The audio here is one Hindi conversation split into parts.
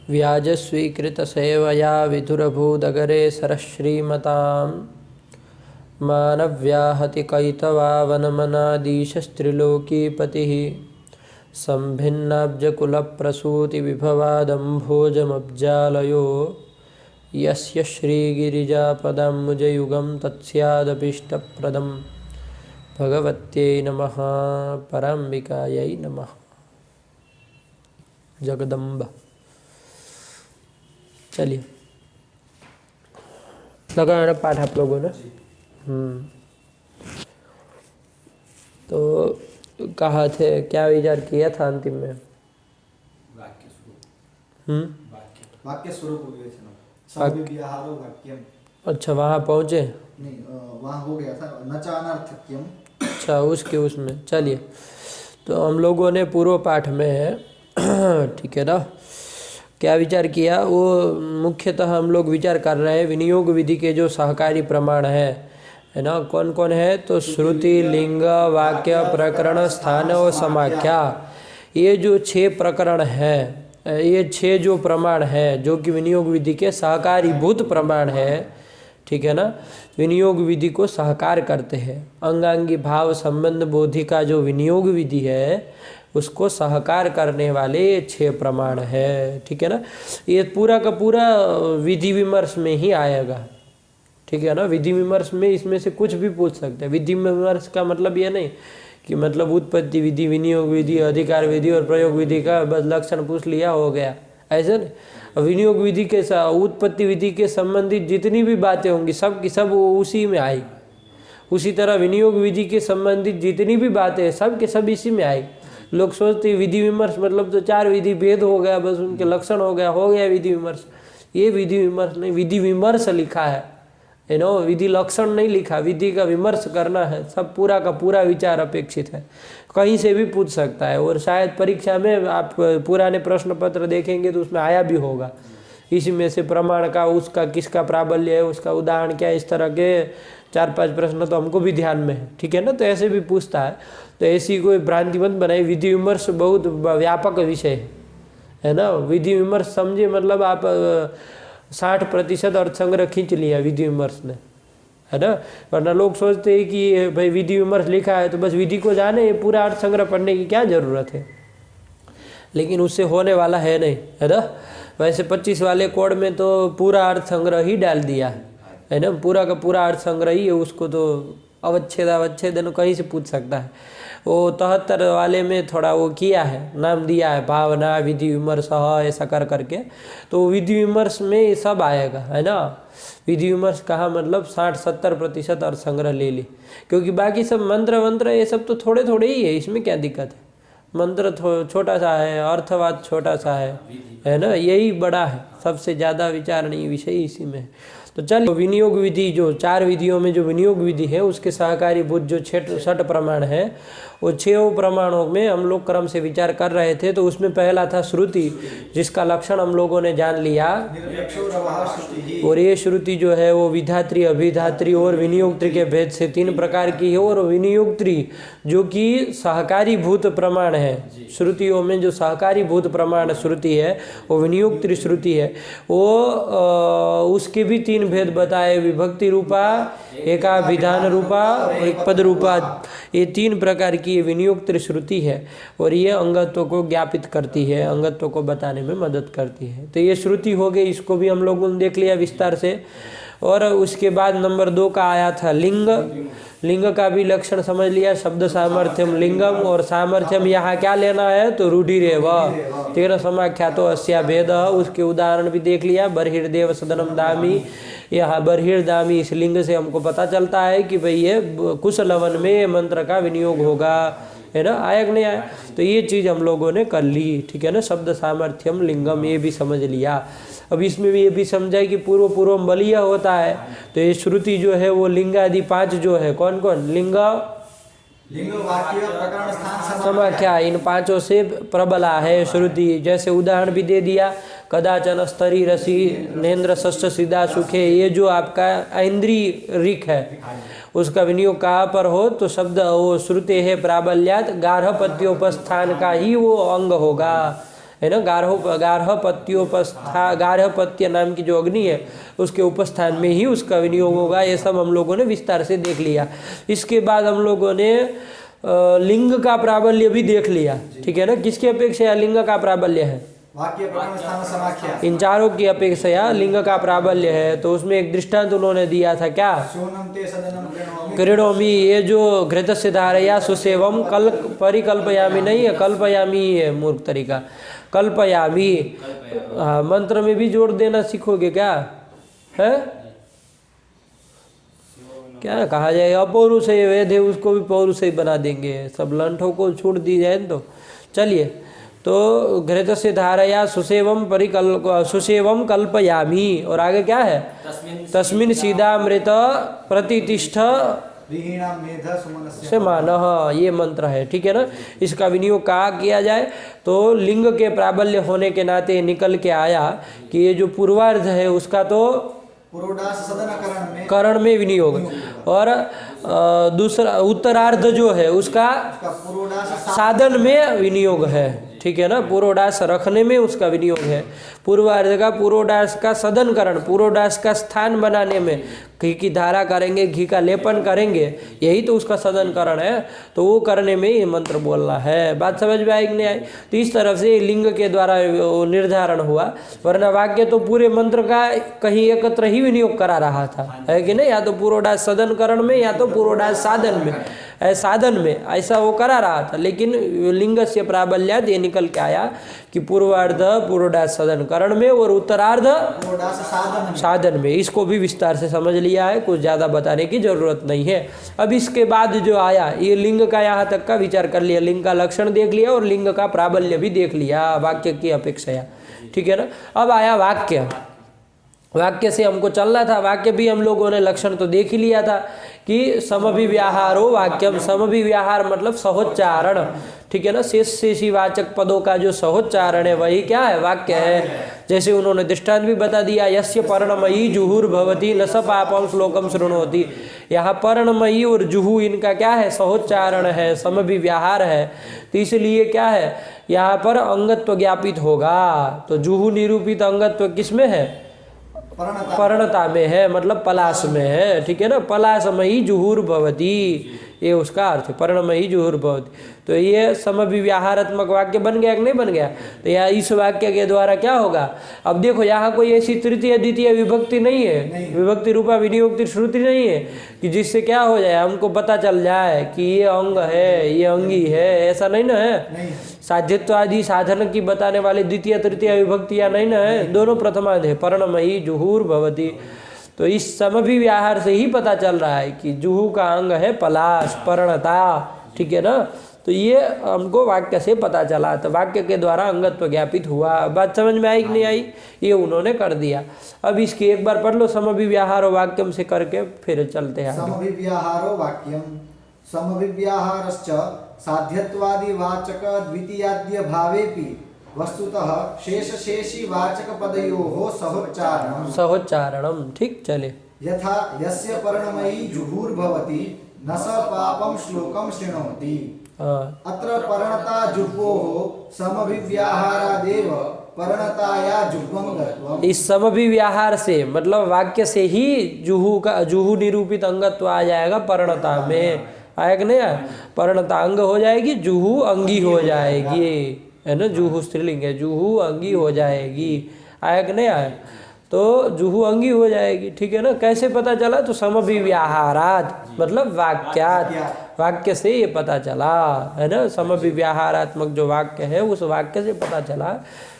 व्याजस्वीकृतसेवया विधुरभूदगरे सरश्रीमतां मानव्याहतिकैतवावनमनादीशस्त्रिलोकीपतिः सम्भिन्नाब्जकुलप्रसूतिविभवादम्भोजमब्जालयो यस्य श्रीगिरिजापदाम्बुजयुगं तत्स्यादभीष्टप्रदं भगवत्यै नमः। पराम्बिकायै नमः। जगदम्ब। चलिए लगाना पाठ आप लोगों ने। तो कहा थे, क्या विचार किया था अंतिम में? वाक्य स्वरूप वाक्यम। अच्छा, वहाँ पहुँचे? नहीं, वहाँ हो गया था न च अनर्थक्यम। अच्छा, उसमें चलिए। तो हम लोगों ने पूर्व पाठ में ठीक है ना, क्या विचार किया? वो मुख्यतः हम लोग विचार कर रहे हैं विनियोग विधि के जो सहकारी प्रमाण है ना, कौन कौन है? तो श्रुति, लिंग, वाक्य, प्रकरण, स्थान और समाख्या। ये जो 6 प्रकरण है, ये 6 जो प्रमाण है जो कि विनियोग विधि के सहकारी भूत प्रमाण है, ठीक है ना, विनियोग विधि को सहकार करते हैं। अंगांगी भाव संबंध बोधि का जो विनियोग विधि है उसको सहकार करने वाले 6 प्रमाण है, ठीक है ना। ये पूरा का पूरा विधि विमर्श में ही आएगा, ठीक है ना। विधि विमर्श में इसमें से कुछ भी पूछ सकते हैं। विधि विमर्श का मतलब ये नहीं कि मतलब उत्पत्ति विधि, विनियोग विधि, अधिकार विधि और प्रयोग विधि का बस लक्षण पूछ लिया हो गया, ऐसे नहीं। विनियोग विधि के उत्पत्ति विधि के संबंधित जितनी भी बातें होंगी सब की सब उसी में आएगी। उसी तरह विनियोग विधि के संबंधित जितनी भी बातें हैं सब के सब इसी में आएगी। लोग सोचते विधि विमर्श मतलब तो 4 विधि भेद हो गया, बस उनके लक्षण हो गया विधि विमर्श। ये विधि विमर्श नहीं, विधि विमर्श लिखा है नो, विधि लक्षण नहीं लिखा। विधि का विमर्श करना है, सब पूरा का पूरा विचार अपेक्षित है। कहीं से भी पूछ सकता है और शायद परीक्षा में आप पुराने प्रश्न पत्र देखेंगे तो उसमें आया भी होगा। इसी में से प्रमाण का, उसका किसका प्राबल्य है, उसका उदाहरण क्या, इस तरह के 4-5 प्रश्न तो हमको भी ध्यान में है, ठीक है ना। तो ऐसे भी पूछता है, तो ऐसी कोई भ्रांति मत बनाई। विधि विमर्श बहुत व्यापक विषय है ना। विधि विमर्श समझे मतलब आप 60% अर्थ संग्रह खींच लिया विधि विमर्श ने, है ना। वरना लोग सोचते हैं कि भाई विधि विमर्श लिखा है तो बस विधि को जाने, पूरा अर्थ संग्रह पढ़ने की क्या ज़रूरत है। लेकिन उससे होने वाला है नहीं, है ना। वैसे 25 वाले कोड में तो पूरा अर्थ संग्रह ही डाल दिया है ना, पूरा का पूरा अर्थ संग्रह ही है। उसको तो अवच्छेद कहीं से पूछ सकता है। वो 73 वाले में थोड़ा वो किया है, नाम दिया है भावना, विधि विमर्श, ऐसा कर करके। तो विधि विमर्श में ये सब आएगा, है ना। विधि विमर्श कहा मतलब 60-70% अर्थ संग्रह ले ली, क्योंकि बाकी सब मंत्र ये सब तो थोड़े थोड़े ही है। इसमें क्या दिक्कत है? मंत्र छोटा सा है, अर्थवाद छोटा सा है ना। यही बड़ा है, सबसे ज़्यादा विचारणीय विषय इसी में है। तो चल, विनियोग विधि जो 4 विधियों में जो विनियोग विधि है उसके सहकारी भूत जो 6 प्रमाण है, वो 6 प्रमाणों में हम लोग क्रम से विचार कर रहे थे। तो उसमें पहला था श्रुति, जिसका लक्षण हम लोगों ने जान लिया। और ये श्रुति जो है वो विधात्री, अभिधात्री और विनियोगत्री के भेद से 3 प्रकार की है। और विनियोगत्री जो कि सहकारी भूत प्रमाण है, श्रुतियों में जो सहकारी भूत प्रमाण श्रुति है वो विनियोगत्री श्रुति है। वो उसके भी 3 भेद बताए, विभक्ति रूपा, एका विधान रूपा और एक पद रूपा। ये 3 प्रकार की विनियोगत्री श्रुति है और ये अंगत्व को ज्ञापित करती है, अंगत्व को बताने में मदद करती है। तो ये श्रुति हो गई, इसको भी हम लोगों ने देख लिया विस्तार से। और उसके बाद नंबर 2 का आया था लिंग। लिंग का भी लक्षण समझ लिया, शब्द सामर्थ्यम लिंगम। और सामर्थ्यम यहाँ क्या लेना है? तो रूढ़िरेव 13 समाख्यातो अस्या भेद। उसके उदाहरण भी देख लिया, बर्हिर्देव सदनम दामी। यहाँ बर्हिर्दामी इस लिंग से हमको पता चलता है कि भाई ये कुशलवन में मंत्र का विनियोग होगा, है ना। आया कि नहीं आया? तो ये चीज़ हम लोगों ने कर ली, ठीक है ना। शब्द सामर्थ्यम लिंगम ये भी समझ लिया। अब इसमें भी ये भी समझा कि पूर्व बलीय होता है। तो ये श्रुति जो है वो लिंग आदि 5 जो है, कौन कौन? लिंग, वाक्य, प्रकरण, स्थान, समाख्या, इन 5 से प्रबला है श्रुति। जैसे उदाहरण भी दे दिया, कदाचन स्तरी रसी नेन्द्र षष्ठ सीधा सुखे। ये जो आपका इंद्रिय ऋक है उसका विनियोग कहाँ पर हो? तो शब्द वो श्रुते है प्राबल्यात गार्हपत्योपस्थान का ही वो अंग होगा, है ना। गार्हपत्य नाम की जो अग्नि है उसके उपस्थान में ही उसका विनियोग होगा। ये सब हम लोगों ने विस्तार से देख लिया। इसके बाद हम लोगों ने लिंग का प्राबल्य भी देख लिया, ठीक है ना। किसकी अपेक्षा लिंग का प्राबल्य है? वाक्य प्रकरण स्थान समाख्या। इन चारों की अपेक्षा लिंग का प्राबल्य है। तो उसमें एक दृष्टांत उन्होंने दिया था, क्या? सोनम ते सदनम कृणोमि, ये जो घृतस्य धारया सुसेवम कल परिकल्पयामी नहीं है, कल्पयामी है मूर्ख तरीका, कल्पयामी। हाँ, मंत्र में भी जोड़ देना सीखोगे क्या है? क्या कहा जाएगा? अपौरुषेय वेद है, उसको भी पौरुषेय बना देंगे। सब लंठों को छूट दी जाए तो चलिए। तो घृतस्य धारया सुसेवम सुसेवम कल्पयामी, और आगे क्या है? तस्मिन् सीदामृत प्रतिष्ठ से मानः, ये मंत्र है, ठीक है ना। इसका विनियोग कहाँ किया जाए? तो लिंग के प्राबल्य होने के नाते निकल के आया कि ये जो पूर्वार्ध है उसका तो करण में विनियोग, और दूसरा उत्तरार्ध जो है उसका साधन में विनियोग है, ठीक है ना। पूर्वोडास रखने में उसका विनियोग है। पूर्वार्ध का पूर्वोडास का सदनकरण, पूर्वोडास का स्थान बनाने में, घी की धारा करेंगे, घी का लेपन करेंगे, यही तो उसका सदनकरण है। तो वो करने में ये मंत्र बोलना है। बात समझ में आई कि नहीं आई? तो इस तरफ से लिंग के द्वारा निर्धारण हुआ, वरना वाक्य तो पूरे मंत्र का कहीं एकत्र ही विनियोग करा रहा था, है कि नहीं। या तो पूर्वोडास सदनकरण में या तो पूर्वोडास साधन में, साधन में ऐसा वो करा रहा था। लेकिन लिंग से प्राबल्याद ये निकल के आया कि पूर्वार्ध पूर्वोडास सदनकरण में और उत्तरार्ध साधन में। इसको भी विस्तार से समझ लिया है, कुछ ज़्यादा बताने की जरूरत नहीं है। अब इसके बाद जो आया ये लिंग का यहाँ तक का विचार कर लिया, लिंग का लक्षण देख लिया और लिंग का प्राबल्य भी देख लिया वाक्य की अपेक्षा, ठीक है ना। अब आया वाक्य। वाक्य से हमको चलना था। वाक्य भी हम लोगों ने लक्षण तो देख ही लिया था कि समभिव्याहारो वाक्यम। समभिव्याहार मतलब सहोच्चारण, ठीक है ना। शेषी वाचक पदों का जो सहोच्चारण है वही क्या है? वाक्य है। जैसे उन्होंने दृष्टांत भी बता दिया, यस्य पर्णमयी जुहुर्भवति न स पापम श्लोकम शृणोति। यहाँ पर्णमयी और जुहू इनका क्या है? सहोच्चारण है, समभिव्याहार है। तो इसलिए क्या है, यहाँ पर अंगत्व ज्ञापित होगा। तो जुहू निरूपित अंगत्व किसमें है? पर्णता में है, मतलब पलाश में है, ठीक है ना। पलाशमयी जुहुर्भवति, ये उसका अर्थ है, पर्णमयी जुहुर्भवति। तो ये समभिव्याहारात्मक वाक्य बन गया कि नहीं बन गया? तो यहाँ इस वाक्य के द्वारा क्या होगा? अब देखो यहाँ कोई ऐसी तृतीय द्वितीय विभक्ति नहीं है, विभक्ति रूपा विनियोक्ति श्रुति नहीं है कि जिससे क्या हो जाए हमको पता चल जाए कि ये अंग है, ये अंगी है, ऐसा नहीं ना है। साध्यत्व आदि साधन की बताने वाले द्वितीय तृतीय विभक्तियाँ नहीं ना है, दोनों प्रथमांत है, पर्णमयी जुहुर्भवति। तो इस समभिव्याहार से ही पता चल रहा है कि जुहू का अंग है पलाश, पर्णता, ठीक है ना। तो ये हमको वाक्य से पता चला। तो वाक्य के द्वारा अंगत्व ज्ञापित हुआ। बात समझ में आई कि नहीं आई? ये उन्होंने कर दिया। अब इसकी एक बार पढ़ लो, समभिव्याहारो वाक्यम से करके फिर चलते हैं। समभिव्याहारो वाक्यम समभिव्याहारश्च साध्यत्वादि वाचक द्वितीयाद्य भावेपि वस्तुतः शेषी वाचक पदयोः सहोच्चारणम, ठीक। चले, यथा यस्य पर्णमयी जुहुर्भवति न स पापम श्लोकम शृणोति। अत्र पर्णता जुह्वोः समभिव्याहारादेव पर्णताया जुह्वंगत्वम्। इस समभिव्याहार से मतलब वाक्य से ही जुहू निरूपित अंगत्व आ जाएगा पर्णता में। आया कि नहीं आया? पर्णता अंग हो जाएगी, जुहू अंगी हो जाएगी, है ना। जुहू स्त्रीलिंग है, जुहू अंगी हो जाएगी। आया कि नहीं आया? तो जुहू अंगी हो जाएगी, ठीक है ना। कैसे पता चला? तो समभिव्याहारात मतलब वाक्यात, वाक्य से ये पता चला, है ना। समभिव्याहारात्मक जो वाक्य है उस वाक्य से पता चला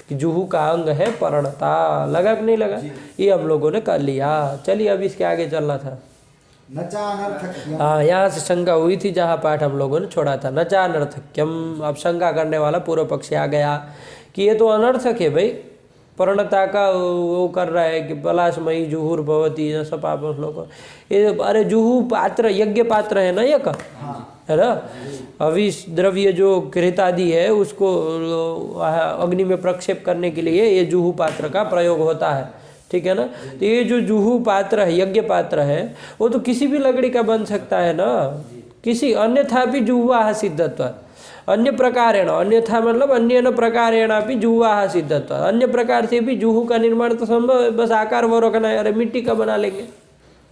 कि जुहू का अंग है पर्णता। लगा कि नहीं लगा? ये हम लोगों ने कर लिया। चलिए अब इसके आगे चलना था। हाँ, यहाँ से शंका हुई थी जहाँ पाठ हम लोगों ने छोड़ा था, न चा अनर्थक्यम। अब शंका करने वाला पूर्व पक्षी आ गया कि ये तो अनर्थक है भाई, पर्णता का वो कर रहा है कि पलाशमयी जुहुर्भवति न स पापम श्लोक। ये अरे जुहू पात्र यज्ञ पात्र है ना, एक है ना। अभी द्रव्य जो घृतादि है उसको अग्नि में प्रक्षेप करने के लिए ये जुहू पात्र का प्रयोग होता है, ठीक है ना। तो ये जो जुहू पात्र है, यज्ञ पात्र है, वो तो किसी भी लकड़ी का बन सकता है ना, किसी अन्यथा भी जुहुआ सिद्धत्व। अन्य प्रकारेण, अन्यथा मतलब अन्य न प्रकारेण भी जुह्वा सिद्धत्व, अन्य प्रकार से भी जुहू का निर्माण तो संभव है, बस आकार वो रखना है। अरे मिट्टी का बना लेंगे,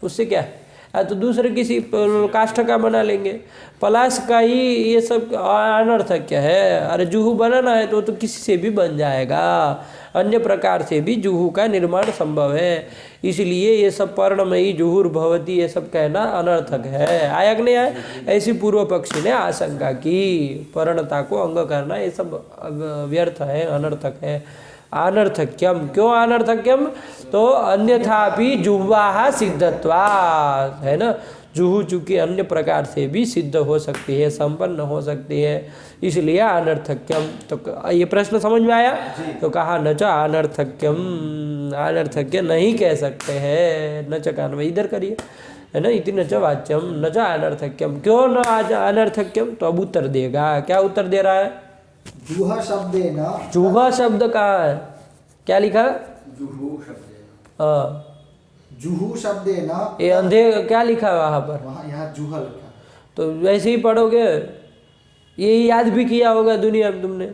उससे क्या है, तो दूसरे किसी काष्ठ का बना लेंगे, पलाश का ही ये सब अनर्थक है। अरे जुहू बनाना है तो किसी से भी बन जाएगा, अन्य प्रकार से भी जुहू का निर्माण संभव है। इसलिए ये सब पर्णमयी जुहुर्भवती ये सब कहना अनर्थक है। आया कि नहीं आया? ऐसी पूर्व पक्षी ने आशंका की, पर्णता को अंग करना ये सब व्यर्थ है, अनर्थक है। अनर्थक्यम, क्यों अनर्थक्यम? तो अन्यथा भी जुह्वा सिद्धत्वात्, है ना, जुहू चूंकि अन्य प्रकार से भी सिद्ध हो सकती है, संपन्न हो सकती है, इसलिए अनर्थक्यम। तो ये प्रश्न समझ में आया? तो कहा न च अनर्थक्यम, अनर्थक्य नहीं कह सकते हैं। न च कान इधर करिए, है ना, इति न च वाच्यम न च अनर्थक्यम। क्यों न अनर्थक्यम? तो अब उत्तर देगा। क्या उत्तर दे रहा है? जूह शब्देन, जूहा शब्द कहाँ है? क्या लिखा? जुहू शब्देन, हाँ, जुहू शब्देन, ये अंधे क्या लिखा है वहाँ पर? वहाँ यहाँ जूह लिखा। तो वैसे ही पढ़ोगे, यही याद भी किया होगा दुनिया में तुमने,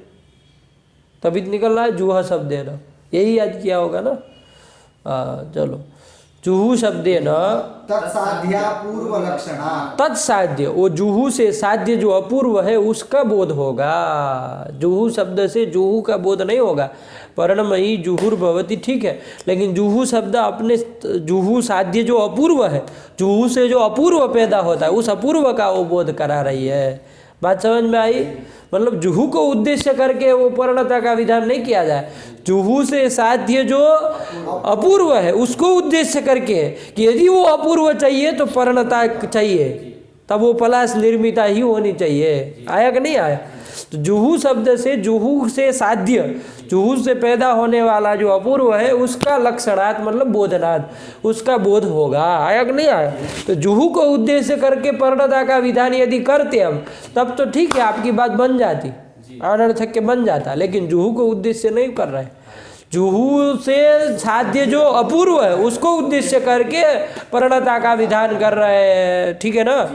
तभी तो निकल रहा है जूहा शब्द है ना, यही याद किया होगा ना। चलो, जुहू शब्द है ना, तत्साध्या पूर्व लक्षणा, तत्साध्य, वो जुहू से साध्य जो अपूर्व है उसका बोध होगा। जुहू शब्द से जुहू का बोध नहीं होगा। पर्णमयी जुहुर्भवती ठीक है, लेकिन जुहू शब्द अपने जुहू साध्य जो अपूर्व है, जुहू से जो अपूर्व पैदा होता है उस अपूर्व का वो बोध करा रही है। बात समझ में आई? मतलब जुहू को उद्देश्य करके वो पर्णता का विधान नहीं किया जाए, जुहू से साध्य जो अपूर्व है उसको उद्देश्य करके कि यदि वो अपूर्व चाहिए तो पर्णता चाहिए, तब वो पलाश निर्मिता ही होनी चाहिए। आया कि नहीं आया? तो जुहू शब्द से जुहू से साध्य, जुहू से पैदा होने वाला जो अपूर्व है उसका लक्षणार्थ मतलब बोधनार्थ, उसका बोध होगा। आया कि नहीं आया? तो जुहू को उद्देश्य करके पर्णता का विधान यदि करते हम तब तो ठीक है, आपकी बात बन जाती, अनर्थक बन जाता, लेकिन जुहू को उद्देश्य नहीं कर रहे। जुहू से साध्य जो अपूर्व है उसको उद्देश्य करके पर्णता का विधान कर रहे हैं, ठीक है ना।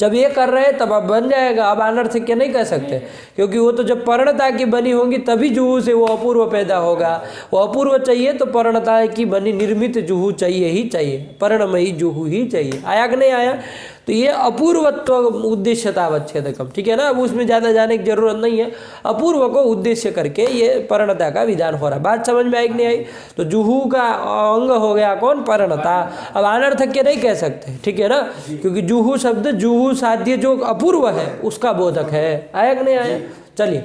जब ये कर रहे हैं तब अब बन जाएगा, अब अनर्थक नहीं कह सकते, क्योंकि वो तो जब पर्णता की बनी होंगी तभी जुहू से वो अपूर्व पैदा होगा। वो अपूर्व चाहिए तो पर्णता की बनी निर्मित जुहू चाहिए ही चाहिए, पर्णमयी जुहू ही चाहिए। आया कि नहीं आया? तो ये अपूर्वत्व उद्देश्यतावच्छेदकम, ठीक है ना। अब उसमें ज़्यादा जाने की जरूरत नहीं है, अपूर्व को उद्देश्य करके ये पर्णता का विधान हो रहा है। बात समझ में आई कि नहीं आई? तो जुहू का अंग हो गया कौन? पर्णता। अब अनर्थक्य नहीं कह सकते, ठीक है ना, क्योंकि जुहू शब्द जुहू साध्य जो अपूर्व है उसका बोधक है। आया कि नहीं आया? चलिए,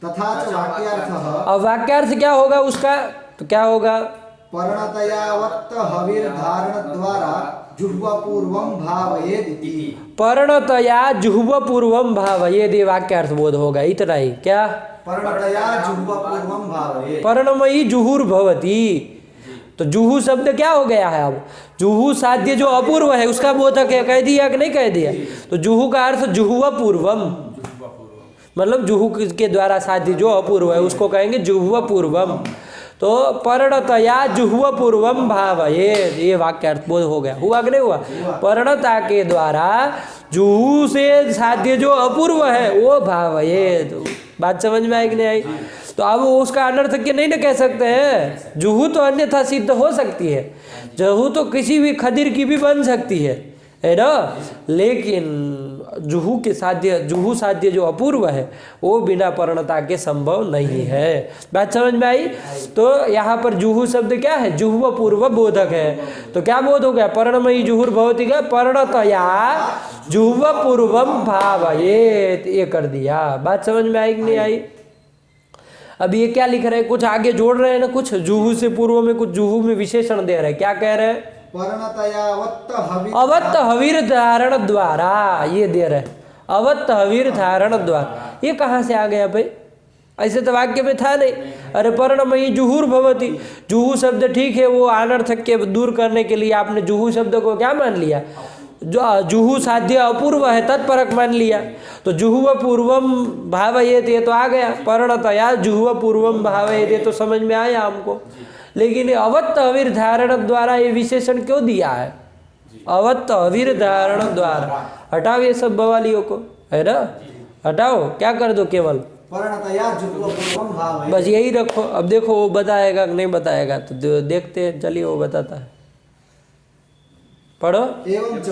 तथा च वाक्यार्थः, अब वाक्यार्थ क्या होगा उसका? तो क्या होगा? पर्णतयावत्त हविर्धारण द्वारा जुह्वा पूर्वम भावयेद इति। पर्णतया जुह्व पूर्वम भावयेद, ये वाक्यार्थ बोध होगा, इतना ही। क्या? पर्णतया जुह्वा पूर्वम भावयेद, पर्णमयी जुहुर्भवती। तो जुहू शब्द क्या हो गया है? अब जुहू साध्य जो अपूर्व है उसका बोधक है, कह दिया कि नहीं कह दिया? तो जुहू का अर्थ जुह्वा पूर्वम, मतलब जुहू के द्वारा साध्य जो अपूर्व है उसको कहेंगे जुह्वा पूर्वम। तो पर्णतया जुह्व पूर्वम भावयेद, ये वाक्यार्थ बोध हो गया। हुआ कि नहीं हुआ? पर्णता के द्वारा जुहू से साध्य जो अपूर्व है वो भावयेद। बात समझ में आई कि नहीं आई? तो अब उसका अनर्थक्य नहीं ना कह सकते हैं। जुहू तो अन्यथा सिद्ध हो सकती है, जुहू तो किसी भी खदिर की भी बन सकती है ना, लेकिन जुहू के साध्य, जुहू साध्य जो अपूर्व है वो बिना पर्णता के संभव नहीं है। बात समझ में आई? तो यहाँ पर जुहू शब्द क्या है? जुह्व पूर्व बोधक है। तो क्या बोध हो गया? पर्णमयी जुहुर्भवती का पर्णतया जुह्व पूर्वम भावयेत, ये कर दिया। बात समझ में आई कि नहीं आई? अब ये क्या लिख रहे हैं? कुछ आगे जोड़ रहे हैं ना, कुछ जुहू से पूर्व में कुछ जुहू में विशेषण दे रहे हैं। क्या कह रहे हैं? अवत्त हवीर धारण द्वारा, ये दे रहे, अवत्त हवीर धारण द्वारा। ये कहाँ से आ गया भाई? ऐसे तो वाक्य में था नहीं। अरे पर्णमयी जुहुर्भवती, जुहू शब्द ठीक है, वो अनर्थक के दूर करने के लिए आपने जुहू शब्द को क्या मान लिया? जुहू साध्य अपूर्व है तत्परक मान लिया। तो जुह्व पूर्वम भावयेत, ये तो आ गया। पर्णतया जुह्व पूर्वम भावयेत, ये तो समझ में आया हमको। लेकिन अवत्त अवीर धारण द्वारा ये विशेषण क्यों दिया है? अवत्त अवीर धारण द्वारा, हटाओ ये सब बवालियों को, है ना, हटाओ, क्या कर दो, केवल पर्णतया जुह्वपूर्वं भावयेत्। बस यही रखो। अब देखो वो बताएगा कि नहीं बताएगा, तो देखते हैं, चलिए वो बताता है, पढ़ो। एवं च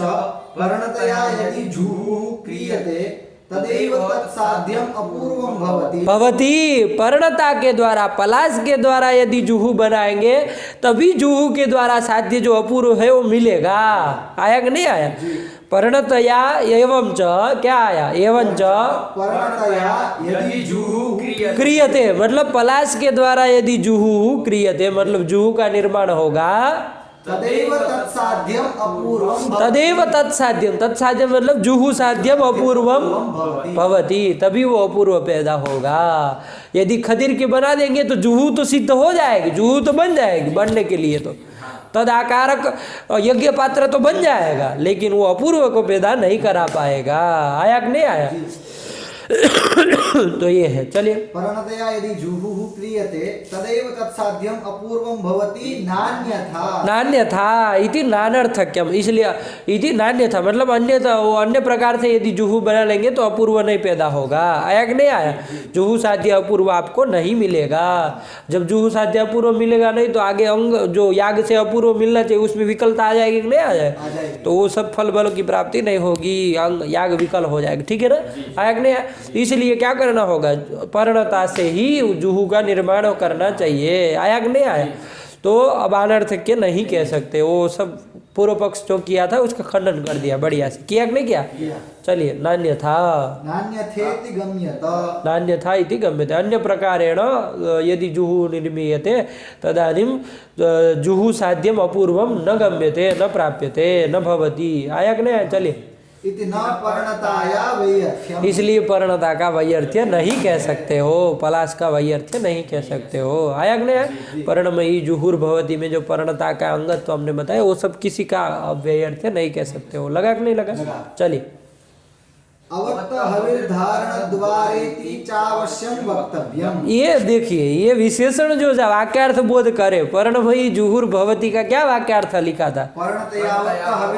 पर्णतया यदि जुहुः क्रियते तदेव तत्साध्यम अपूर्वं भवति। भवती, पर्णता के द्वारा, पलाश के द्वारा यदि जुहू बनाएंगे तभी जुहू के द्वारा साध्य जो अपूर्व है वो मिलेगा। आया कि नहीं आया? पर्णतया एवं च, क्या आया? एवं च पर्णतया यदि जुहुः क्रियते, मतलब पलाश के द्वारा यदि जुहू क्रियते, मतलब जुहू का निर्माण होगा, तदेव तत्साध्यम अपूर्वं तदेव तत्साध्यम, तत्साध्यम मतलब जुहू साध्यम अपूर्वम भवति, तभी वो अपूर्व पैदा होगा। यदि खदीर के बना देंगे तो जुहू तो सिद्ध हो जाएगी, जुहू तो बन जाएगी, बनने के लिए तो तद आकारक यज्ञ पात्र तो बन जाएगा, लेकिन वो अपूर्व को पैदा नहीं करा पाएगा। आया कि नहीं आया? तो ये है, चलिए। पर्णतया यदि जुहुः क्रियते तदेव तत्साध्यम अपूर्वं भवति नान्यथा। नान्यथा इति नानर्थक्यम, इसलिए इति नान्यथा मतलब अन्यथा, वो अन्य प्रकार से यदि जुहू बना लेंगे तो अपूर्व नहीं पैदा होगा। आया कि नहीं आया? जुहू साध्य अपूर्व आपको नहीं मिलेगा। जब जुहू साध्य अपूर्व मिलेगा नहीं तो आगे अंग जो याग से अपूर्व मिलना चाहिए उसमें विकलता आ जाएगी कि नहीं आ जाए? तो वो सब फल बल की प्राप्ति नहीं होगी, अंग याग विकल हो जाएगा। ठीक है ना? आया कि नहीं आया? इसलिए क्या करना होगा? पर्णता से ही जुहू का निर्माण करना चाहिए। आया कि नहीं आया? तो अब अनर्थक्य नहीं कह सकते, वो सब पूर्व पक्ष जो किया था उसका खंडन कर दिया बढ़िया से। किया कि नहीं किया? चलिए, नान्यथा नान्यथेति गम्यत, नान्यथा इति गम्यते, अन्य प्रकारेण यदि जुहू निर्मीयते तदानीं जुहू साध्यम अपूर्वम न गम्यते, न प्राप्यते, न भवति। आया कि नहीं आया? चलिए, इति न पर्णताया वैयर्थ्यम्, इसलिए पर्णता का वैयर्थ्य नहीं कह सकते हो, पलाश का वैयर्थ्य नहीं कह सकते हो। आया कि नहीं? पर्णमयी जुहुर भवती में जो पर्णता का अंगत्व हमने बताया वो सब किसी का वैयर्थ्य नहीं कह सकते हो। लगा कि नहीं लगा? चलिए, अवक्त हविर्धारण द्वारेति चावश्यम वक्तव्यम। ये देखिए, ये विशेषण जो वाक्यार्थ बोध करे, पर्णमयी जुहुर भवती का क्या वाक्यार्थ लिखा था? पर्णतया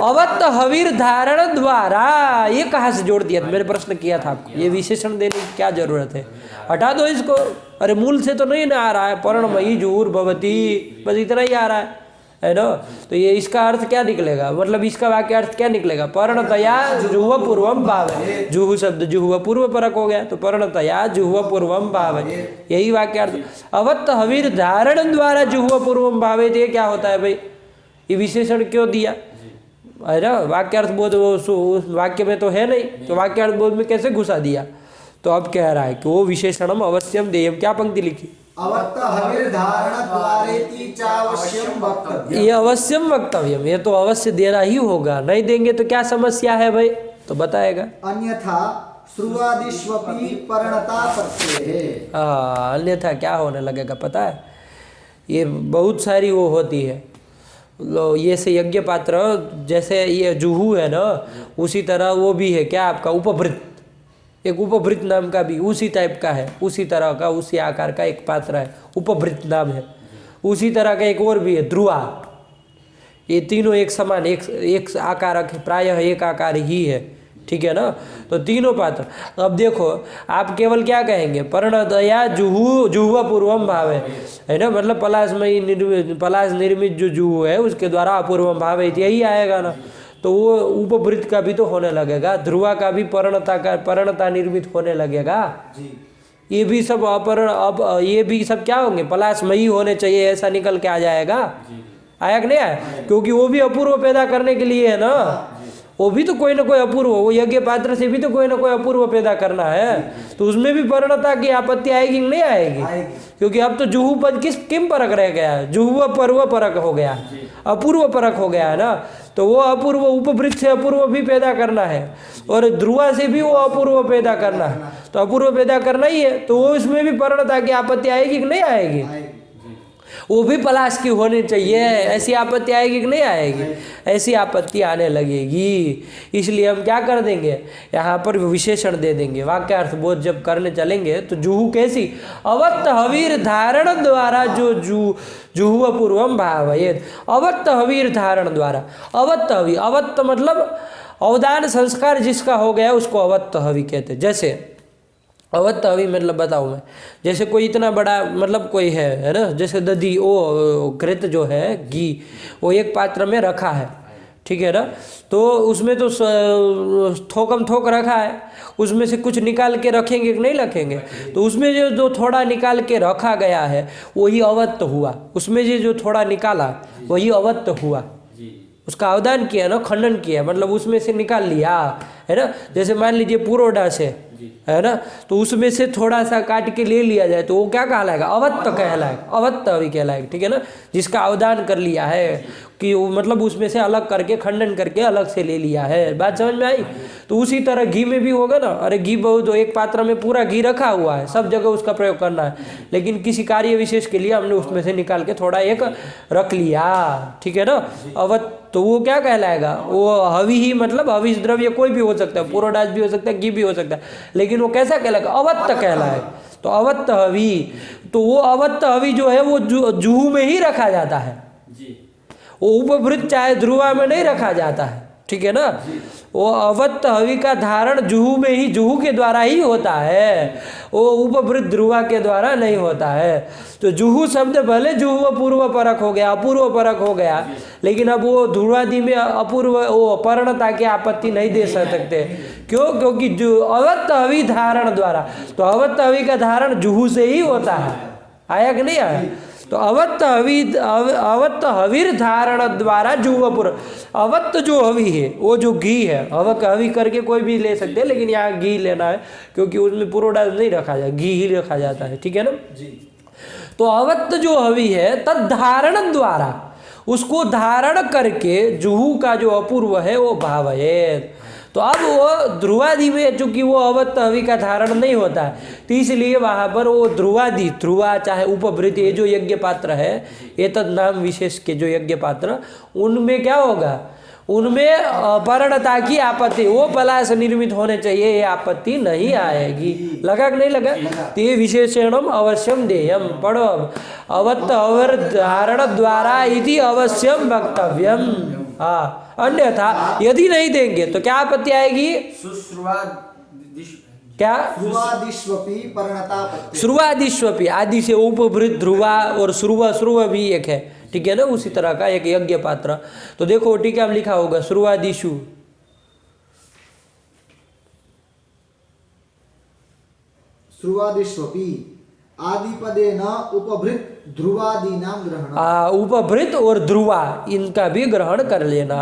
अवत्त हवीर धारण द्वारा, ये कहाँ से जोड़ दिया? मैंने प्रश्न किया था आपको, ये विशेषण देने की क्या जरूरत है? हटा दो इसको। अरे मूल से तो नहीं ना आ रहा है, पर्णमयी जुहुर भवती, बस इतना ही आ रहा है ना? तो ये इसका अर्थ क्या निकलेगा? मतलब इसका वाक्य अर्थ क्या निकलेगा? पर्णतया जुह्व पूर्वम भावे, जुहू शब्द जुह्व पूर्व परक हो गया, तो पर्णतया जुह्व पूर्वम भावे, यही वाक्यार्थ। अवत्त हवीर धारण द्वारा जुह्व पूर्वम भावे, ये क्या होता है भाई? ये विशेषण क्यों दिया? है ना? वाक्यार्थ बोध उस वाक्य में तो है नहीं, तो वाक्यार्थ बोध में कैसे घुसा दिया? तो अब कह रहा है कि वो विशेषणम अवश्यम देयम। क्या पंक्ति लिखी? अवत्त हविर्धारण द्वारेति चावश्यम वक्तव्यम, ये अवश्यम वक्तव्यम, ये तो अवश्य देना ही होगा, नहीं देंगे तो क्या समस्या है भाई? तो बताएगा। अन्यथा श्रुवादिष्वपि पर्णता प्रत्यये। हाँ, अन्यथा क्या होने लगेगा पता है? ये बहुत सारी वो होती है, लो ये से यज्ञ पात्र, जैसे ये जुहू है ना, उसी तरह वो भी है क्या आपका उपभृत, एक उपभृत नाम का भी उसी टाइप का है, उसी तरह का, उसी आकार का एक पात्र है, उपभृत नाम है। उसी तरह का एक और भी है ध्रुवा। ये तीनों एक समान, एक आकार, प्रायः एक आकार ही है। ठीक है ना? तो तीनों पात्र। अब देखो, आप केवल क्या कहेंगे? पर्णतया जुह्व पूर्वम भावे, है ना? मतलब पलाश निर्मित जो जुहू है उसके द्वारा अपूर्वम भावे, यही आएगा ना? तो वो उपभृत का भी तो होने लगेगा, ध्रुवा का भी पर्णता निर्मित होने लगेगा। ये भी सब अब ये भी सब क्या होंगे? पलाशमयी होने चाहिए, ऐसा निकल के आ जाएगा। आया कि नहीं आया? क्योंकि वो भी अपूर्व पैदा करने के लिए है ना, वो भी तो कोई ना कोई अपूर्व, वो यज्ञ पात्र से भी तो कोई ना कोई अपूर्व पैदा करना है, तो उसमें भी पर्णता की आपत्ति आएगी कि नहीं आएगी? क्योंकि अब तो जुहू पद किम परक रह गया है? जुहू पर्व परक हो गया, अपूर्व परक हो गया है ना? तो वो अपूर्व, उपभृत से अपूर्व भी पैदा करना है, और ध्रुवा से भी वो अपूर्व पैदा करना है, तो अपूर्व पैदा करना ही है, तो वो इसमें भी पर्णता की आपत्ति आएगी कि नहीं आएगी? वो भी पलाश की होनी चाहिए, ऐसी आपत्ति आएगी कि नहीं आएगी? ऐसी आपत्ति आने लगेगी। इसलिए हम क्या कर देंगे? यहाँ पर विशेषण दे देंगे। वाक्यार्थ बोध जब करने चलेंगे तो जुहू कैसी? अवत्त हवीर धारण द्वारा जो जुहू पूर्वम भावयेत्, अवत्त हवीर धारण द्वारा। अवत्त हवी, अवत्त मतलब अवदान संस्कार जिसका हो गया उसको अवत्त हवि कहते हैं। जैसे अवत्त हवि मतलब बताऊँ मैं, जैसे कोई इतना बड़ा मतलब कोई है ना, जैसे दधी वो घृत जो है घी वो एक पात्र में रखा है, ठीक है ना, तो उसमें तो थोकम थोक रखा है, उसमें से कुछ निकाल के रखेंगे कि नहीं रखेंगे, तो उसमें जो थोड़ा निकाल के रखा गया है वही अवत्त हुआ, उसमें जो थोड़ा निकाला वही अवत्त हुआ, उसका अवदान किया ना, खंडन किया, मतलब उसमें से निकाल लिया, है ना। जैसे मान लीजिए पुरोडा से, है ना, तो उसमें से थोड़ा सा काट के ले लिया जाए तो वो क्या कहलाएगा, अवत्त कहलाएगा, अवत्त हवि कहलाएगा, ठीक है ना, जिसका अवदान कर लिया है कि वो मतलब उसमें से अलग करके खंडन करके अलग से ले लिया है। बात समझ में आई। तो उसी तरह घी में भी होगा ना, अरे घी बहुत एक पात्र में पूरा घी रखा हुआ है, सब जगह उसका प्रयोग करना है, लेकिन किसी कार्य विशेष के लिए हमने उसमें से निकाल के थोड़ा एक रख लिया, ठीक है ना, अवत्त, तो वो क्या कहलाएगा, वो हवि ही, मतलब हविष द्रव्य कोई भी हो सकता है, पुरोडास भी हो सकता है, घी भी हो सकता है, लेकिन वो कैसा कहलाएगा, अवत्त कहलाएगा। तो अवत्त हवि, तो वो अवत्त हवि जो है वो जुहू में ही रखा जाता है, वो उपभृत चाहे ध्रुवा में नहीं रखा जाता है, ठीक है ना। वो अवत्त हवि का धारण जुहू में ही, जुहू के द्वारा ही होता है, वो उपभृत ध्रुवा के द्वारा नहीं होता है। तो जुहू शब्द भले जुहू पूर्व परक हो गया, अपूर्व परक हो गया, लेकिन अब वो ध्रुवादि में अपूर्व वो पर्णता की आपत्ति नहीं दे सकते। क्यों? क्योंकि जो अवत्त हवि धारण द्वारा, तो अवत्त हवि का धारण जुहू से ही होता है, आया कि नहीं आया। तो अवत्त हविर धारण द्वारा जुहूपुर, अवत्त जो हवि है वो जो घी है, अवक हवि करके कोई भी ले सकते हैं, लेकिन यहाँ घी लेना है क्योंकि उसमें पुरोडास नहीं रखा जाता, घी ही रखा जाता है, ठीक है ना जी। तो अवत्त जो हवि है तद धारण द्वारा, उसको धारण करके जुहू का जो अपूर्व है वो भावयेत। तो अब वो ध्रुवादि में चूंकि वो अवत्त हवि का धारण नहीं होता है, तो इसलिए वहाँ पर वो ध्रुवादि, ध्रुवा चाहे उपभृत, ये जो यज्ञ पात्र है, ये तद नाम विशेष के जो यज्ञ पात्र, उनमें क्या होगा, उनमें पर्णता की आपत्ति, वो पलाश निर्मित होने चाहिए, ये आपत्ति नहीं आएगी। लगा कि नहीं लगा। ते विशेषणम अवश्यम देयम, पढ़ो अब, अवत्त अवर धारण द्वारा इति अवश्यम वक्तव्यम। हाँ, अन्यथा यदि नहीं देंगे तो क्या आपत्ति आएगी, क्या, श्रुवादिष्वपि, आदि से उपभृत ध्रुवा और श्रुव भी एक है, ठीक है ना, उसी तरह का एक यज्ञ पात्र। तो देखो टीका में लिखा होगा श्रुवादिषु, श्रुवादिष्वपि आदिपदे न उपभृत ध्रुवादि नाम ग्रहण, उपभृत और ध्रुवा इनका भी ग्रहण कर लेना,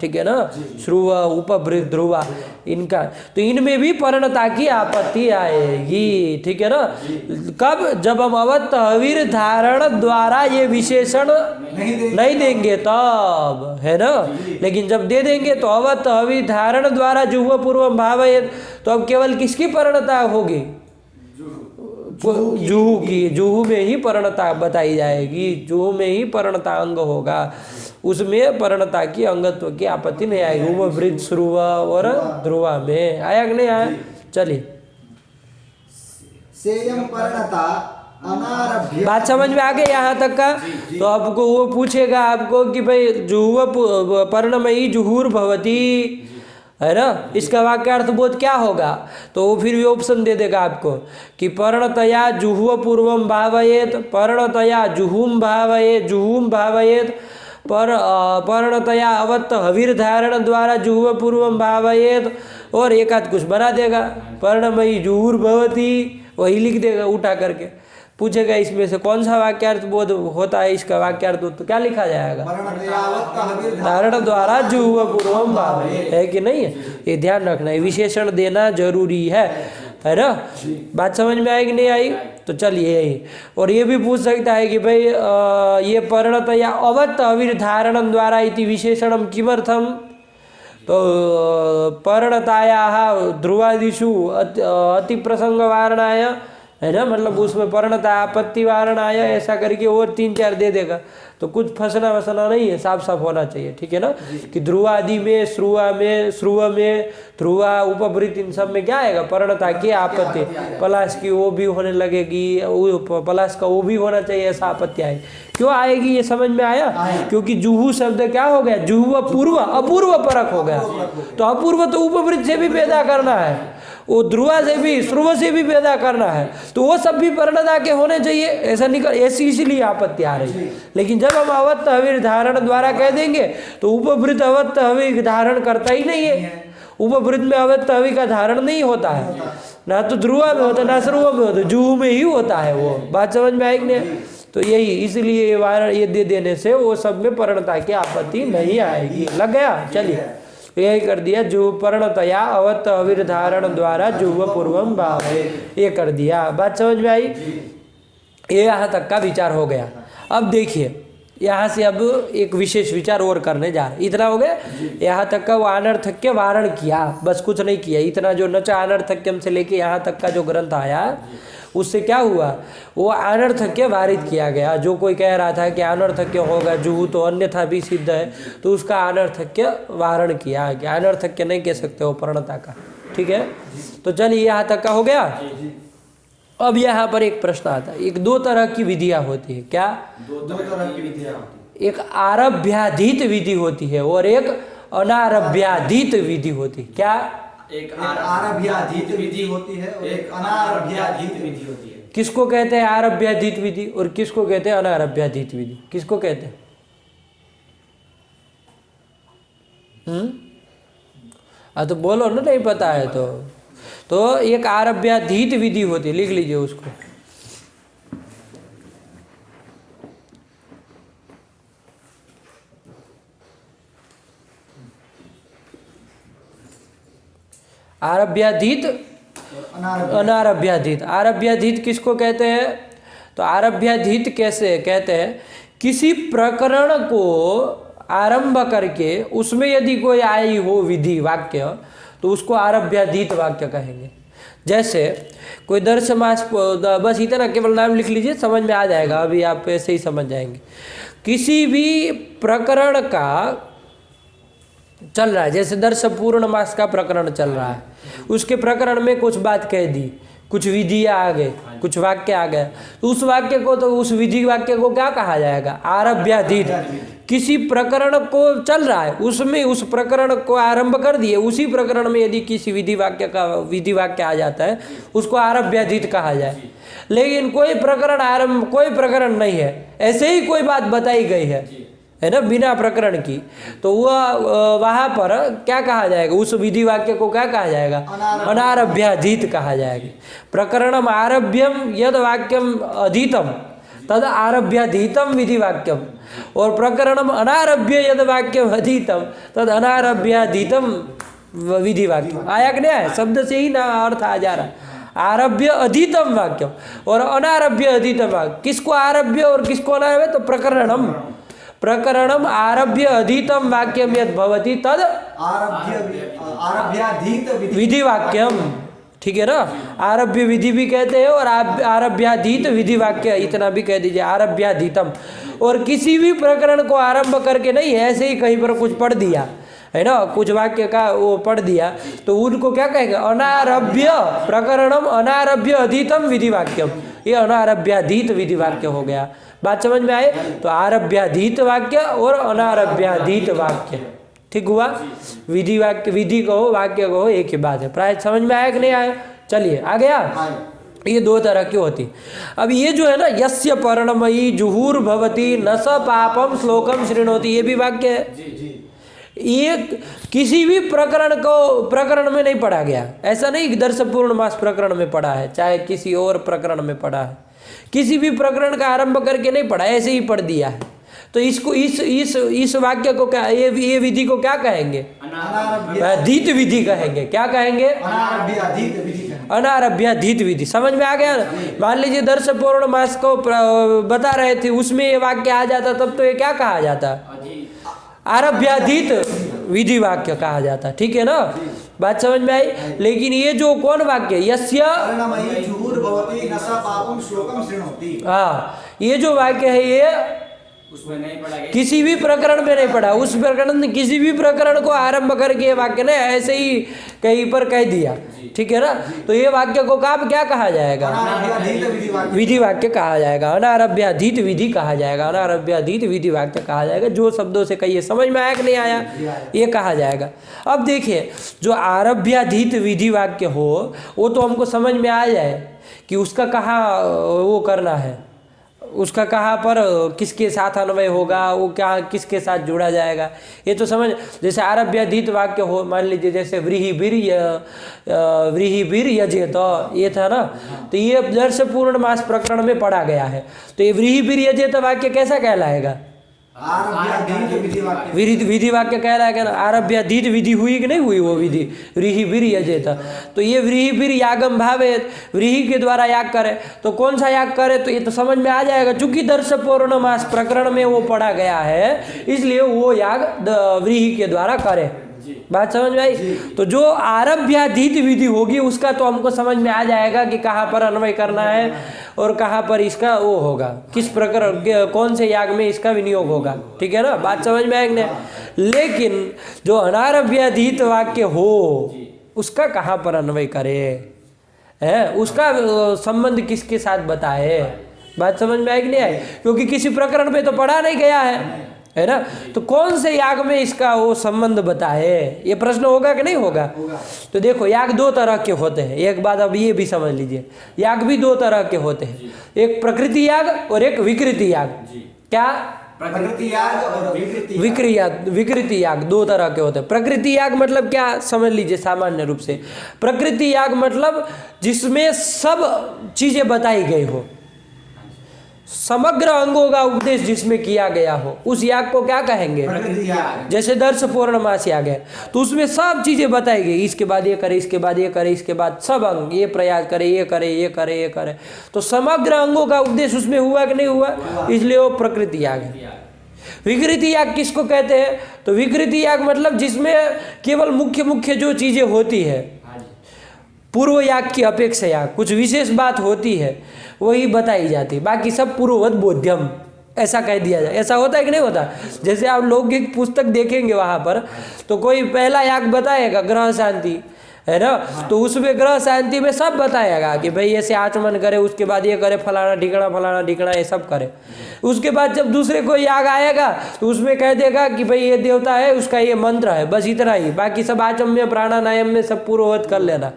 ठीक है ना, श्रुव उपभृत ध्रुवा इनका, तो इनमें भी पर्णता की आपत्ति आएगी, ठीक है ना। कब, जब हम अवत्त हविर धारण द्वारा ये विशेषण नहीं देंगे तब, है ना, लेकिन जब दे देंगे तो अवत्त हवि धारण द्वारा जुहू पूर्व भावयेत, तो अब केवल किसकी पर्णता होगी, जुहू की, जुहू में ही पर्णता बताई जाएगी, जुहू में ही पर्णता अंग होगा, उसमें पर्णता की अंगत्व की आपत्ति नहीं आएगी, उपभृत श्रुव और ध्रुवा में। आया कि नहीं आया। चलिए, सेयम पर्णता अनारभ्य, बात समझ में आ गई यहाँ तक का। तो आपको वो पूछेगा आपको कि भाई जुहू पर्णमयी जुहूर भवती, है ना, इसका वाक्यार्थ बोध क्या होगा, तो वो फिर भी ऑप्शन दे देगा आपको कि पर्णतया जुहू पूर्वम भावयेत, पर्णतया जुहूम भावयेत, पर्णतया अवत्त हविर धारण द्वारा जुहू पूर्वम भावयेत, और एक आध कुछ बना देगा, पर्णमयी जुहूर भवती, वही लिख देगा उठा करके। पूछेगा इसमें से कौन सा वाक्यार्थ बोध होता है, इसका वाक्यार्थ तो क्या लिखा जाएगा, धारण द्वारा जुहू पूर्वम भावयेत, है कि नहीं है। ये ध्यान रखना है, विशेषण देना जरूरी है ना। बात समझ में आई कि नहीं आई। तो चलिए यही, और ये भी पूछ सकता है कि भाई ये पर्णतया अवत्त हविर धारण द्वारा इति विशेषणम किमर्थम, तो पर्णतायाः ध्रुवादिषु अति प्रसंग वारणाय, है ना, मतलब उसमें पर्णता आपत्ति वारण आया ऐसा करके और 3-4 दे देगा तो कुछ फंसना वसना नहीं है, साफ साफ होना चाहिए, ठीक है ना। कि ध्रुवादि में, श्रुव में, ध्रुवा, उपभृत, इन सब में क्या आएगा, पर्णता की आपत्ति। पलाश की वो भी होने लगेगी, पलाश का वो भी होना चाहिए, ऐसा आपत्ति आएगी। क्यों आएगी ये समझ में आया? क्योंकि जुहू शब्द क्या हो गया, जुहू पूर्व, अपूर्व परक हो गया। तो अपूर्व तो उपभृत से भी पैदा करना है, वो ध्रुवा से भी, श्रुव से भी पैदा करना है, तो वो सब भी पर्णता के होने चाहिए, ऐसा निकल, ऐसी इसीलिए आपत्ति आ रही है। लेकिन जब हम अवत्त हविर धारण द्वारा कह देंगे तो उपभृत अवत्त हवि धारण करता ही नहीं है। उपभृत में अवत्त हवि का धारण नहीं होता है, ना तो ध्रुवा में होता, ना श्रुव में होता, जुहू में ही होता है। वो बात समझ में आएगी? तो यही, इसलिए वारण ये दे देने से वो सब में पर्णता की आपत्ति नहीं आएगी। लग गया? चलिए यही कर दिया, जो पर्णतया अवत्त हविर धारण द्वारा जुह्व पूर्वम भावे, ये कर दिया। बात समझ में आई? ये यहाँ तक का विचार हो गया। अब देखिए यहाँ से अब एक विशेष विचार और करने जा रहे। इतना हो गया, यहाँ तक का वो अनर्थक्य वारण किया, बस कुछ नहीं किया। इतना जो नचा अनर्थक्यम से लेके यहाँ तक का जो ग्रंथ आया उससे क्या हुआ, वो अनर्थक्य वारित किया गया। जो कोई कह रहा था कि अनर्थक्य होगा जुहू तो अन्यथा भी सिद्ध है, तो उसका अनर्थक्य वारण किया कि अनर्थक्य नहीं कह सकते हो पर्णता का, ठीक है। तो चलिए यहाँ तक का हो गया। अब यहाँ पर एक प्रश्न आता है, एक 2 तरह की विधियाँ होती है। क्या? 2 तरह की विधियाँ होती है। एक आरभ्याधीत विधि होती है और एक अनारभ्याधीत विधि होती है। क्या? एक आरभ्याधीत विधि होती है और एक अनारभ्याधीत विधि होती है। किसको कहते हैं आरभ्याधीत विधि और किसको कहते हैं अनारभ्याधीत विधि? किसको कहते हैं? तो बोलो ना, नहीं पता है तो एक आरभ्याधीत विधि होती है, लिख लीजिए उसको। आरभ्याधीत, अनारभ्याधीत। आरभ्याधीत किसको कहते हैं? तो आरभ्याधीत कैसे कहते हैं, किसी प्रकरण को आरंभ करके उसमें यदि कोई आई हो विधि वाक्य तो उसको आरभ्याधीत वाक्य कहेंगे। जैसे कोई दर्शमास, बस इतना केवल नाम लिख लीजिए, समझ में आ जाएगा, अभी आप ऐसे ही समझ जाएंगे। किसी भी प्रकरण का चल रहा है, जैसे दर्श पूर्ण मास का प्रकरण चल रहा है, उसके प्रकरण में कुछ बात कह दी, कुछ विधियाँ आ गए, कुछ वाक्य आ गए, तो उस वाक्य को, तो उस विधि वाक्य को क्या कहा जाएगा? आरभ्याधीत। किसी प्रकरण को चल रहा है, उसमें उस प्रकरण को आरंभ कर दिए, उसी प्रकरण में यदि किसी विधि वाक्य आ जाता है उसको आरभ्याधीत कहा जाए। लेकिन कोई प्रकरण नहीं है, ऐसे ही कोई बात बताई गई है ना, बिना प्रकरण की, तो वह वहाँ पर क्या कहा जाएगा? उस विधि वाक्य को क्या कहा जाएगा? अनारभ्याधीत कहा जाएगा। प्रकरणम आरभ्यम यद वाक्यम अधीतम तद आरभ्याधीतम विधि वाक्यम, और प्रकरणम अनारभ्य यद वाक्यम अधीतम तद अनारभ्याधीतम विधि वाक्यम। आया कि नहीं आया? शब्द से ही ना अर्थ आ जा रहा है। आरभ्य अधीतम वाक्यम और अनारभ्य अधीतम वाक्य। किसको आरभ्य और किसको अनारभ्य? तो प्रकरणम आरभ्य अधीतम वाक्यम यद भवति तद आरभ्याधीत विधि वाक्यम, ठीक है ना। आरभ्य विधि भी कहते हैं और आरभ्याधीत विधि वाक्य, इतना भी कह दीजिए, आरभ्याधीतम। और किसी भी प्रकरण को आरंभ करके नहीं, ऐसे ही कहीं पर कुछ पढ़ दिया है ना, कुछ वाक्य का वो पढ़ दिया, तो उनको क्या कहेंगे? अनारभ्य प्रकरणम अनारभ्य अधीतम विधि वाक्यम, ये अनारभ्याधीत विधि वाक्य हो गया। बात समझ में आए? तो आरभ्याधीत वाक्य और अनारभ्याधीत वाक्य, ठीक हुआ। विधि वाक्य, विधि कहो वाक्य कहो एक ही बात है। प्राय समझ में आया कि नहीं आया? चलिए आ गया। ये 2 तरह की होती। अब ये जो है ना, यस्य पर्णमयी जुहुर्भवति न स पापम श्लोकम शृणोति, ये भी वाक्य है। ये किसी भी प्रकरण में नहीं पढ़ा गया, ऐसा नहीं कि दर्श पूर्ण मास प्रकरण में पढ़ा है, चाहे किसी और प्रकरण में पढ़ा है, किसी भी प्रकरण का आरंभ करके नहीं पढ़ा, ऐसे ही पढ़ दिया है। तो इसको इस वाक्य को क्या, ये विधि को क्या कहेंगे? अनारभ्याधीत विधि कहेंगे। क्या कहेंगे? अनारभ्याधीत विधि। समझ में आ गया ना? मान लीजिए दर्श पूर्ण मास को बता रहे थे, उसमें ये वाक्य आ जाता, तब तो ये क्या कहा जाता? आरभ्याधीत विधि वाक्य कहा जाता, ठीक है ना। बात समझ में आई? लेकिन ये जो कौन वाक्य, यस्य जुहुर्भवति न स पापम श्लोकम शृणोति। हाँ, ये जो वाक्य है ये उसमें नहीं पढ़ा गया, किसी भी प्रकरण में नहीं पढ़ा। उस प्रकरण ने किसी भी प्रकरण को आरंभ करके ये वाक्य ने ऐसे ही कहीं पर कह दिया, ठीक है ना। तो ये वाक्य को क्या कहा जाएगा? अनारभ्याधीत विधि वाक्य। विधि वाक्य कहा जाएगा, अनारभ्याधीत विधि कहा जाएगा, अनारभ्याधीत विधि वाक्य कहा जाएगा। जो शब्दों से कहिए समझ में आया कि नहीं आया, ये कहा जाएगा। अब देखिए, जो आरभ्याधीत विधि वाक्य हो वो तो हमको समझ में आ जाए कि उसका कहाँ वो करना है, उसका कहाँ पर किसके साथ अन्वय होगा, वो क्या किसके साथ जुड़ा जाएगा, ये तो समझ। जैसे आरभ्याधीत वाक्य हो, मान लीजिए जैसे व्रीहिभिर यजेत, ये था ना, तो ये दर्श पूर्णमास प्रकरण में पढ़ा गया है। तो ये व्रीहिभिर यजेत वाक्य कैसा कहलाएगा? आरभ्याधीत विधि वाक्य। विधि वाक्य कहलाएगा ना। आरभ्याधीत विधि हुई कि नहीं हुई वो विधि? व्रीहिभिर यजेत। तो ये व्रीहिभिर यागम भावेत, व्रीहि के द्वारा याग करे, तो कौन सा याग करे, तो ये तो समझ में आ जाएगा। चूंकि दर्श पौर्णमास प्रकरण में वो पढ़ा गया है, इसलिए वो याग व्रीहि के द्वारा करे। बात समझ में आई? तो जो आरभ्याधीत विधि होगी उसका तो हमको समझ में आ जाएगा कि कहाँ पर अन्वय करना है और कहाँ पर इसका वो होगा, किस प्रकार कौन से याग में इसका विनियोग होगा, ठीक है ना। बात समझ में आएगी? लेकिन जो अनारभ्याधीत वाक्य हो उसका कहाँ पर अन्वय करे है, उसका संबंध किसके साथ बताए। बात समझ में आएगी नहीं आई? क्योंकि किसी प्रकरण में तो पढ़ा नहीं गया है ना। तो कौन से याग में इसका वो संबंध बताए, ये प्रश्न होगा कि नहीं होगा? तो देखो, याग दो तरह के होते हैं। एक बात अब ये भी समझ लीजिए, याग भी दो तरह के होते हैं, एक प्रकृति याग और एक विकृति याग। क्या? प्रकृति याग और विकृति याग दो तरह के होते हैं। प्रकृति याग मतलब क्या, समझ लीजिए सामान्य रूप से। प्रकृति याग मतलब जिसमें सब चीजें बताई गई हो, समग्र अंगों का उपदेश जिसमें किया गया हो, उस याग को क्या कहेंगे? प्रकृति याग। जैसे दर्श पूर्णमास याग है, तो उसमें सब चीजें बताई गई, इसके बाद ये करे, इसके बाद ये करे, इसके बाद सब अंग, ये प्रयास करे, ये करे, ये करे, ये करे। तो समग्र अंगों का उपदेश उसमें हुआ कि नहीं हुआ, इसलिए वो प्रकृति याग है। विकृति याग किसको कहते हैं? तो विकृति याग मतलब जिसमें केवल मुख्य जो चीजें होती है, पूर्व याग की अपेक्षा कुछ विशेष बात होती है वही बताई जाती, बाकी सब पूर्ववत बोध्यम, ऐसा कह दिया जाए। ऐसा होता है कि नहीं होता? जैसे आप लौकिक पुस्तक देखेंगे वहाँ पर, तो कोई पहला याग बताएगा ग्रह शांति, है ना, तो उसमें ग्रह शांति में सब बताएगा कि भाई ऐसे आचमन करे, उसके बाद ये करे, फलाना ढिकना ये सब करे। उसके बाद जब दूसरे कोई याग आएगा तो उसमें कह देगा कि भाई ये देवता है, उसका ये मंत्र है, बस इतना ही, बाकी सब आचम्य प्राणायाम में सब पूर्ववत कर लेना,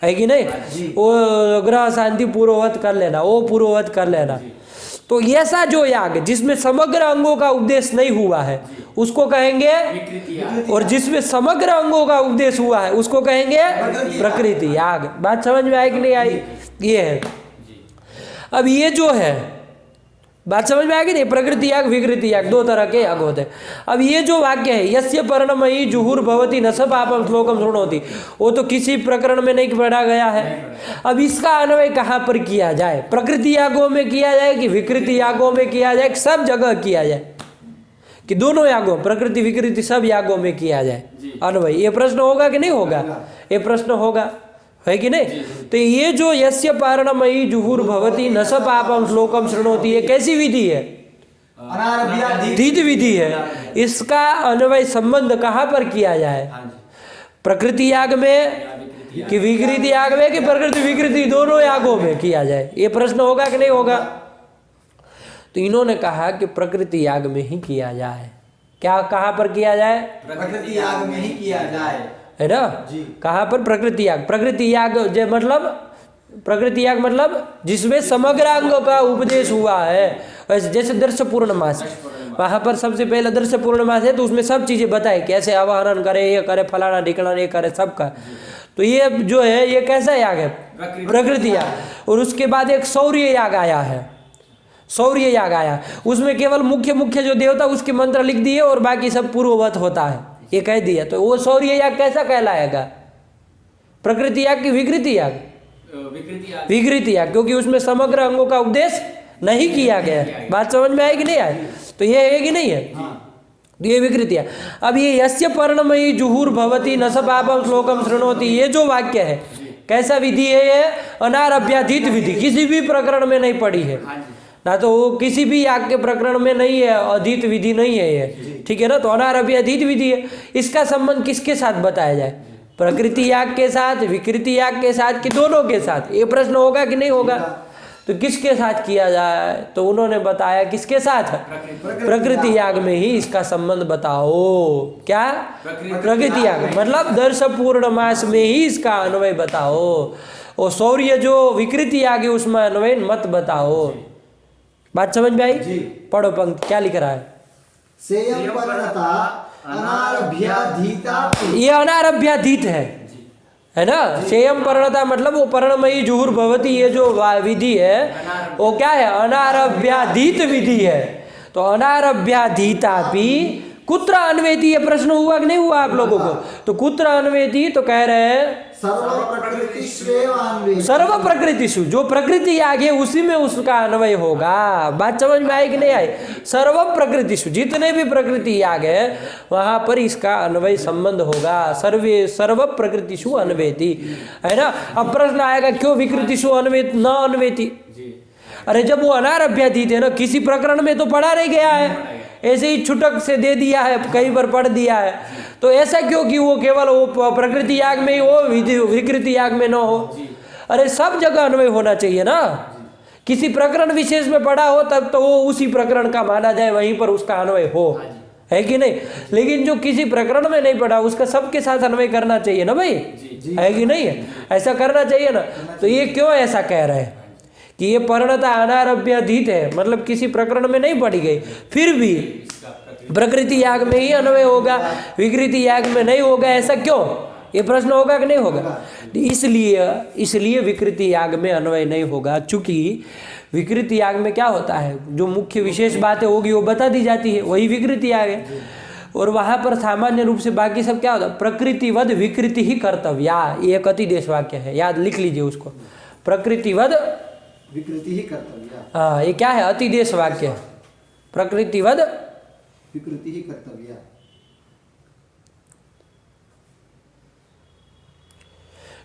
है कि नहीं? वो ग्रह शांति पूर्ववत कर लेना, वो पूर्ववत कर लेना। तो ऐसा जो याग जिसमें समग्र अंगों का उपदेश नहीं हुआ है उसको कहेंगे, और जिसमें समग्र अंगों का उपदेश हुआ है उसको कहेंगे प्रकृति याग। बात समझ में आई कि नहीं आई? ये है। अब ये जो है, बात समझ में आएगी नहीं? प्रकृति याग विकृति याग दो तरह के याग होते हैं। अब ये जो वाक्य है, यस्य पर्णमयी जुहुर्भवति न स पापम श्लोकम शृणोति, वो तो किसी प्रकरण में नहीं पढ़ा गया है। अब इसका अन्वय कहाँ पर किया जाए? प्रकृति यागों में किया जाए कि विकृति यागों में किया जाए, कि सब जगह किया जाए, कि दोनों यागों, प्रकृति विकृति सब यागों में किया जाए अन्वय? ये प्रश्न होगा कि नहीं होगा? ये प्रश्न होगा, है कि नहीं? तो ये जो यस्य पारणमयी जुहुर्भवति न स पापम श्लोकम शृणोति, ये कैसी विधि है? अनारभ्याधीत विधि है। इसका अन्वय संबंध कहाँ पर किया जाए? प्रकृति याग में कि विकृति याग में, कि प्रकृति विकृति दोनों यागों में किया जाए? ये प्रश्न होगा कि नहीं होगा? तो इन्होंने कहा कि प्रकृति याग में ही किया जाए। क्या कहाँ पर किया जाए? प्रकृति याग में ही किया जाए, है ना। कहाँ पर? प्रकृति याग। प्रकृति याग मतलब, प्रकृति याग मतलब जिसमें समग्र अंग का उपदेश हुआ है। जैसे दर्श पूर्णमास, वहाँ पर सबसे पहले दर्श पूर्णमास है, तो उसमें सब चीजें बताए, कैसे आवाहन करे, ये करे, फलाना ढिकना ये करे, सबका। तो ये जो है ये कैसा याग है? प्रकृति याग। और उसके बाद एक शौर्य याग आया है, शौर्य याग आया, उसमें केवल मुख्य जो देवता उसके मंत्र लिख दिए और बाकी सब पूर्ववत होता है, ये कह दिया। तो वो शौर्य याग कैसा कहलाएगा? प्रकृति याग की विकृति याग? विकृति याग, क्योंकि उसमें समग्र अंगों का उपदेश नहीं किया गया। बात समझ में आएगी नहीं आई? तो ये है कि नहीं है? तो ये विकृति याग। अब ये यस्य पर्णमयी जुहुर्भवति न स पापम श्लोकम शृणोति, ये जो वाक्य है कैसा विधि है ये? अनारभ्याधीत विधि, किसी भी प्रकरण में नहीं पड़ी है हाँ जी। ना, तो वो किसी भी याग के प्रकरण में नहीं है, अधीत विधि नहीं है ये, ठीक है ना। तो अनारभ्याधीत विधि है। इसका संबंध किसके साथ बताया जाए? प्रकृति याग के साथ, विकृति याग के साथ, कि दोनों के साथ? ये प्रश्न होगा कि नहीं होगा? तो किसके साथ किया जाए? तो उन्होंने बताया किसके साथ? प्रकृति याग में ही इसका संबंध बताओ। क्या? प्रकृति याग, मतलब दर्श पूर्णमास में ही इसका अन्वय बताओ। और शौर्य जो विकृति याग है उसमें अन्वय मत बताओ। बात समझ में आई? पढ़ो पंक्ति, क्या लिख रहा है? सेयं परिणता अनारभ्याधीता। ये अनारभ्याधीत है ना। सेयम परिणता मतलब वो पर्णमयी जुहुर भवती, ये जो विधि है वो क्या है? अनारभ्याधीत विधि है। तो अनारभ्याधीता भी कुत्र अन्वेति, ये प्रश्न हुआ कि नहीं हुआ आप लोगों को? तो कुत्र अन्वेति, तो कह रहे हैं सर्व प्रकृतिषु, जो प्रकृति याग है उसी में उसका अन्वय होगा। बात समझ में आई कि नहीं आई? सर्व प्रकृतिषु, जितने भी प्रकृति याग है वहां पर इसका अन्वय संबंध होगा। सर्व प्रकृतिषु अन्वेति, है ना। अब प्रश्न आएगा क्यों विकृतिषु न अन्वेति? अरे जब वो अनारभ्याधीत है ना, किसी प्रकरण में तो पढ़ा नहीं गया है, ऐसे ही छुटक से दे दिया है, कई बार पढ़ दिया है। तो ऐसा क्यों कि वो केवल वो प्रकृति याग में ही हो, विकृति याग में न हो? अरे सब जगह अन्वय होना चाहिए ना। किसी प्रकरण विशेष में पढ़ा हो तब तो वो उसी प्रकरण का माना जाए, वहीं पर उसका अन्वय हो, है कि नहीं? लेकिन जो किसी प्रकरण में नहीं पढ़ा उसका सबके साथ अन्वय करना चाहिए ना भाई, है कि नहीं? ऐसा करना चाहिए ना। तो ये क्यों ऐसा कह रहे हैं कि ये परिणता अनारभ्याधीत है, मतलब किसी प्रकरण में नहीं पढ़ी गई, फिर भी प्रकृति याग में ही अन्वय होगा, विकृति याग में नहीं होगा, ऐसा क्यों? ये प्रश्न होगा कि नहीं होगा? इसलिए विकृति याग में अन्वय नहीं होगा, चूंकि विकृति याग में क्या होता है, जो मुख्य विशेष बातें होगी वो बता दी जाती है, वही विकृति याग है। और वहां पर सामान्य रूप से बाकी सब क्या होता है? प्रकृतिवद विकृति ही कर्तव्या, ये एक अतिदेश वाक्य है, याद लिख लीजिए उसको। प्रकृतिवद विकृति ही कर्तव्य। हाँ, ये क्या है? अतिदेश वाक्य। प्रकृतिवद विकृति ही कर्तव्य,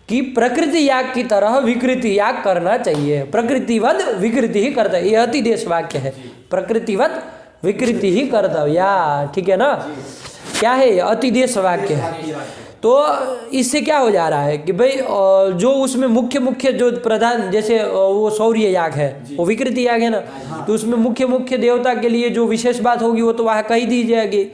कि प्रकृति याग की तरह विकृति याग करना चाहिए। प्रकृतिवद विकृति ही कर्तव्य, ये अतिदेश वाक्य है। प्रकृतिवद विकृति ही कर्तव्य, ठीक है ना। क्या है? अतिदेश वाक्य है। तो इससे क्या हो जा रहा है कि भाई जो उसमें मुख्य जो प्रधान, जैसे वो शौर्य याग है, वो विकृति याग है ना, तो उसमें मुख्य देवता के लिए जो विशेष बात होगी वो तो वहाँ कही दी जाएगी।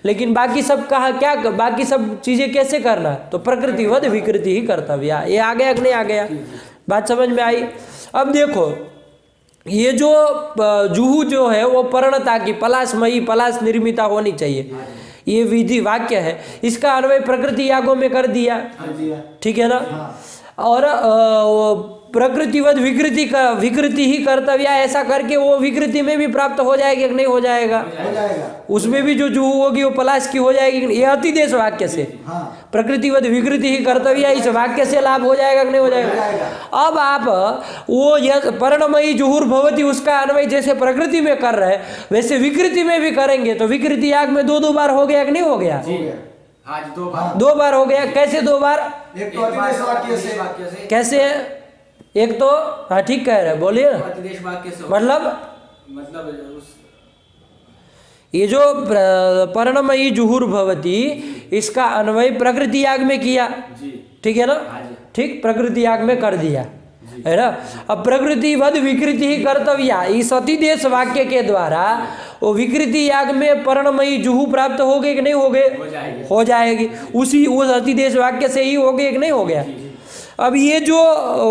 लेकिन बाकी सब कहा क्या, बाकी सब चीजें कैसे करना? तो प्रकृतिवद विकृति ही कर्तव्य। ये आ गया कि नहीं आ गया? बात समझ में आई? अब देखो, ये जो जुहू जो है वो परिणता की, पलाशमयी, पलाश निर्मिता होनी चाहिए, ये विधि वाक्य है। इसका अन्वय प्रकृति यागों में कर दिया, ठीक है ना। और प्रकृतिवद विकृति ही कर्तव्य, ऐसा करके वो विकृति में भी प्राप्त हो जाएगा कि नहीं हो जाएगा? उसमें भी जो जुहू होगी वो पलाश की हो जाएगी। ये अतिदेश वाक्य से प्रकृतिवद विकृति ही कर्तव्य, इस वाक्य से लाभ हो जाएगा कि नहीं हो जाएगा? अब आप वो पर्णमयी जुहुर भवती, उसका अन्वय जैसे प्रकृति में कर रहे हैं वैसे विकृति में भी करेंगे, तो विकृति याग में दो बार हो गया कि नहीं हो गया? दो बार हो गया। कैसे दो बार? एक तो अतिदेश वाक्य से। कैसे? एक तो, हाँ ठीक कह रहे हैं, बोलिए ना। मतलब ये जो पर्णमयी जुहुर भवती, इसका अन्वय प्रकृति याग में किया, ठीक है ना। ठीक, प्रकृति याग में कर दिया, है ना। अब प्रकृतिवद विकृति ही कर्तव्य, इस अतिदेश वाक्य के द्वारा वो विकृति याग में पर्णमयी जुहू प्राप्त हो गए कि नहीं हो गए? हो जाएगी। उस अतिदेश वाक्य से ही हो गए कि नहीं हो गया? अब ये जो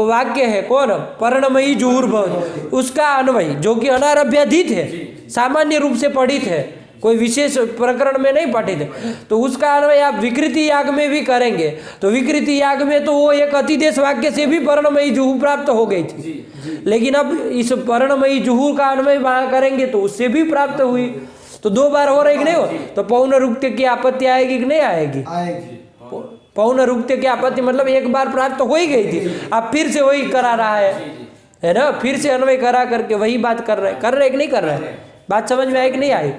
वाक्य है कौन? पर्णमयी जुहुर भवती, उसका अन्वय जो कि अनारभ्याधीत है, सामान्य रूप से पठित है, कोई विशेष प्रकरण में नहीं पठित है, तो उसका अन्वय आप विकृति याग में भी करेंगे। तो विकृति याग में तो वो एक अतिदेश वाक्य से भी पर्णमयी जुहू प्राप्त हो गई थी, लेकिन अब इस पर्णमयी जुहू का अन्वय वहां करेंगे तो उससे भी प्राप्त हुई। तो दो बार हो रही कि नहीं हो? तो पौनरुक्त्य की आपत्ति आएगी कि नहीं आएगी? पौनरुक्त्य की आपत्ति मतलब एक बार प्राप्त हो ही गई थी, अब फिर से वही करा रहा है ना, फिर से अन्वय करा करके वही बात कर रहे कि नहीं कर रहे? बात समझ में आई कि नहीं आई?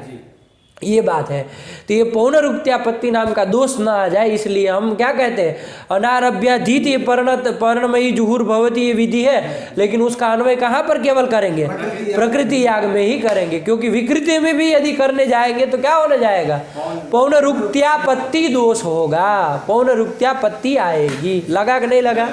ये बात है। तो ये पौनरुक्त्यापत्ति नाम का दोष ना आ जाए, इसलिए हम क्या कहते हैं, अनारभ्याधीत ये पर्णमयी जुहुर भवती ये विधि है, लेकिन उसका अन्वय कहाँ पर केवल करेंगे, प्रकृति याग में ही करेंगे, क्योंकि विकृति में भी यदि करने जाएंगे तो क्या होने जाएगा, पौनरुक्त्यापत्ति दोष होगा, पौनरुक्त्यापत्ति आएगी। लगा कि नहीं लगा,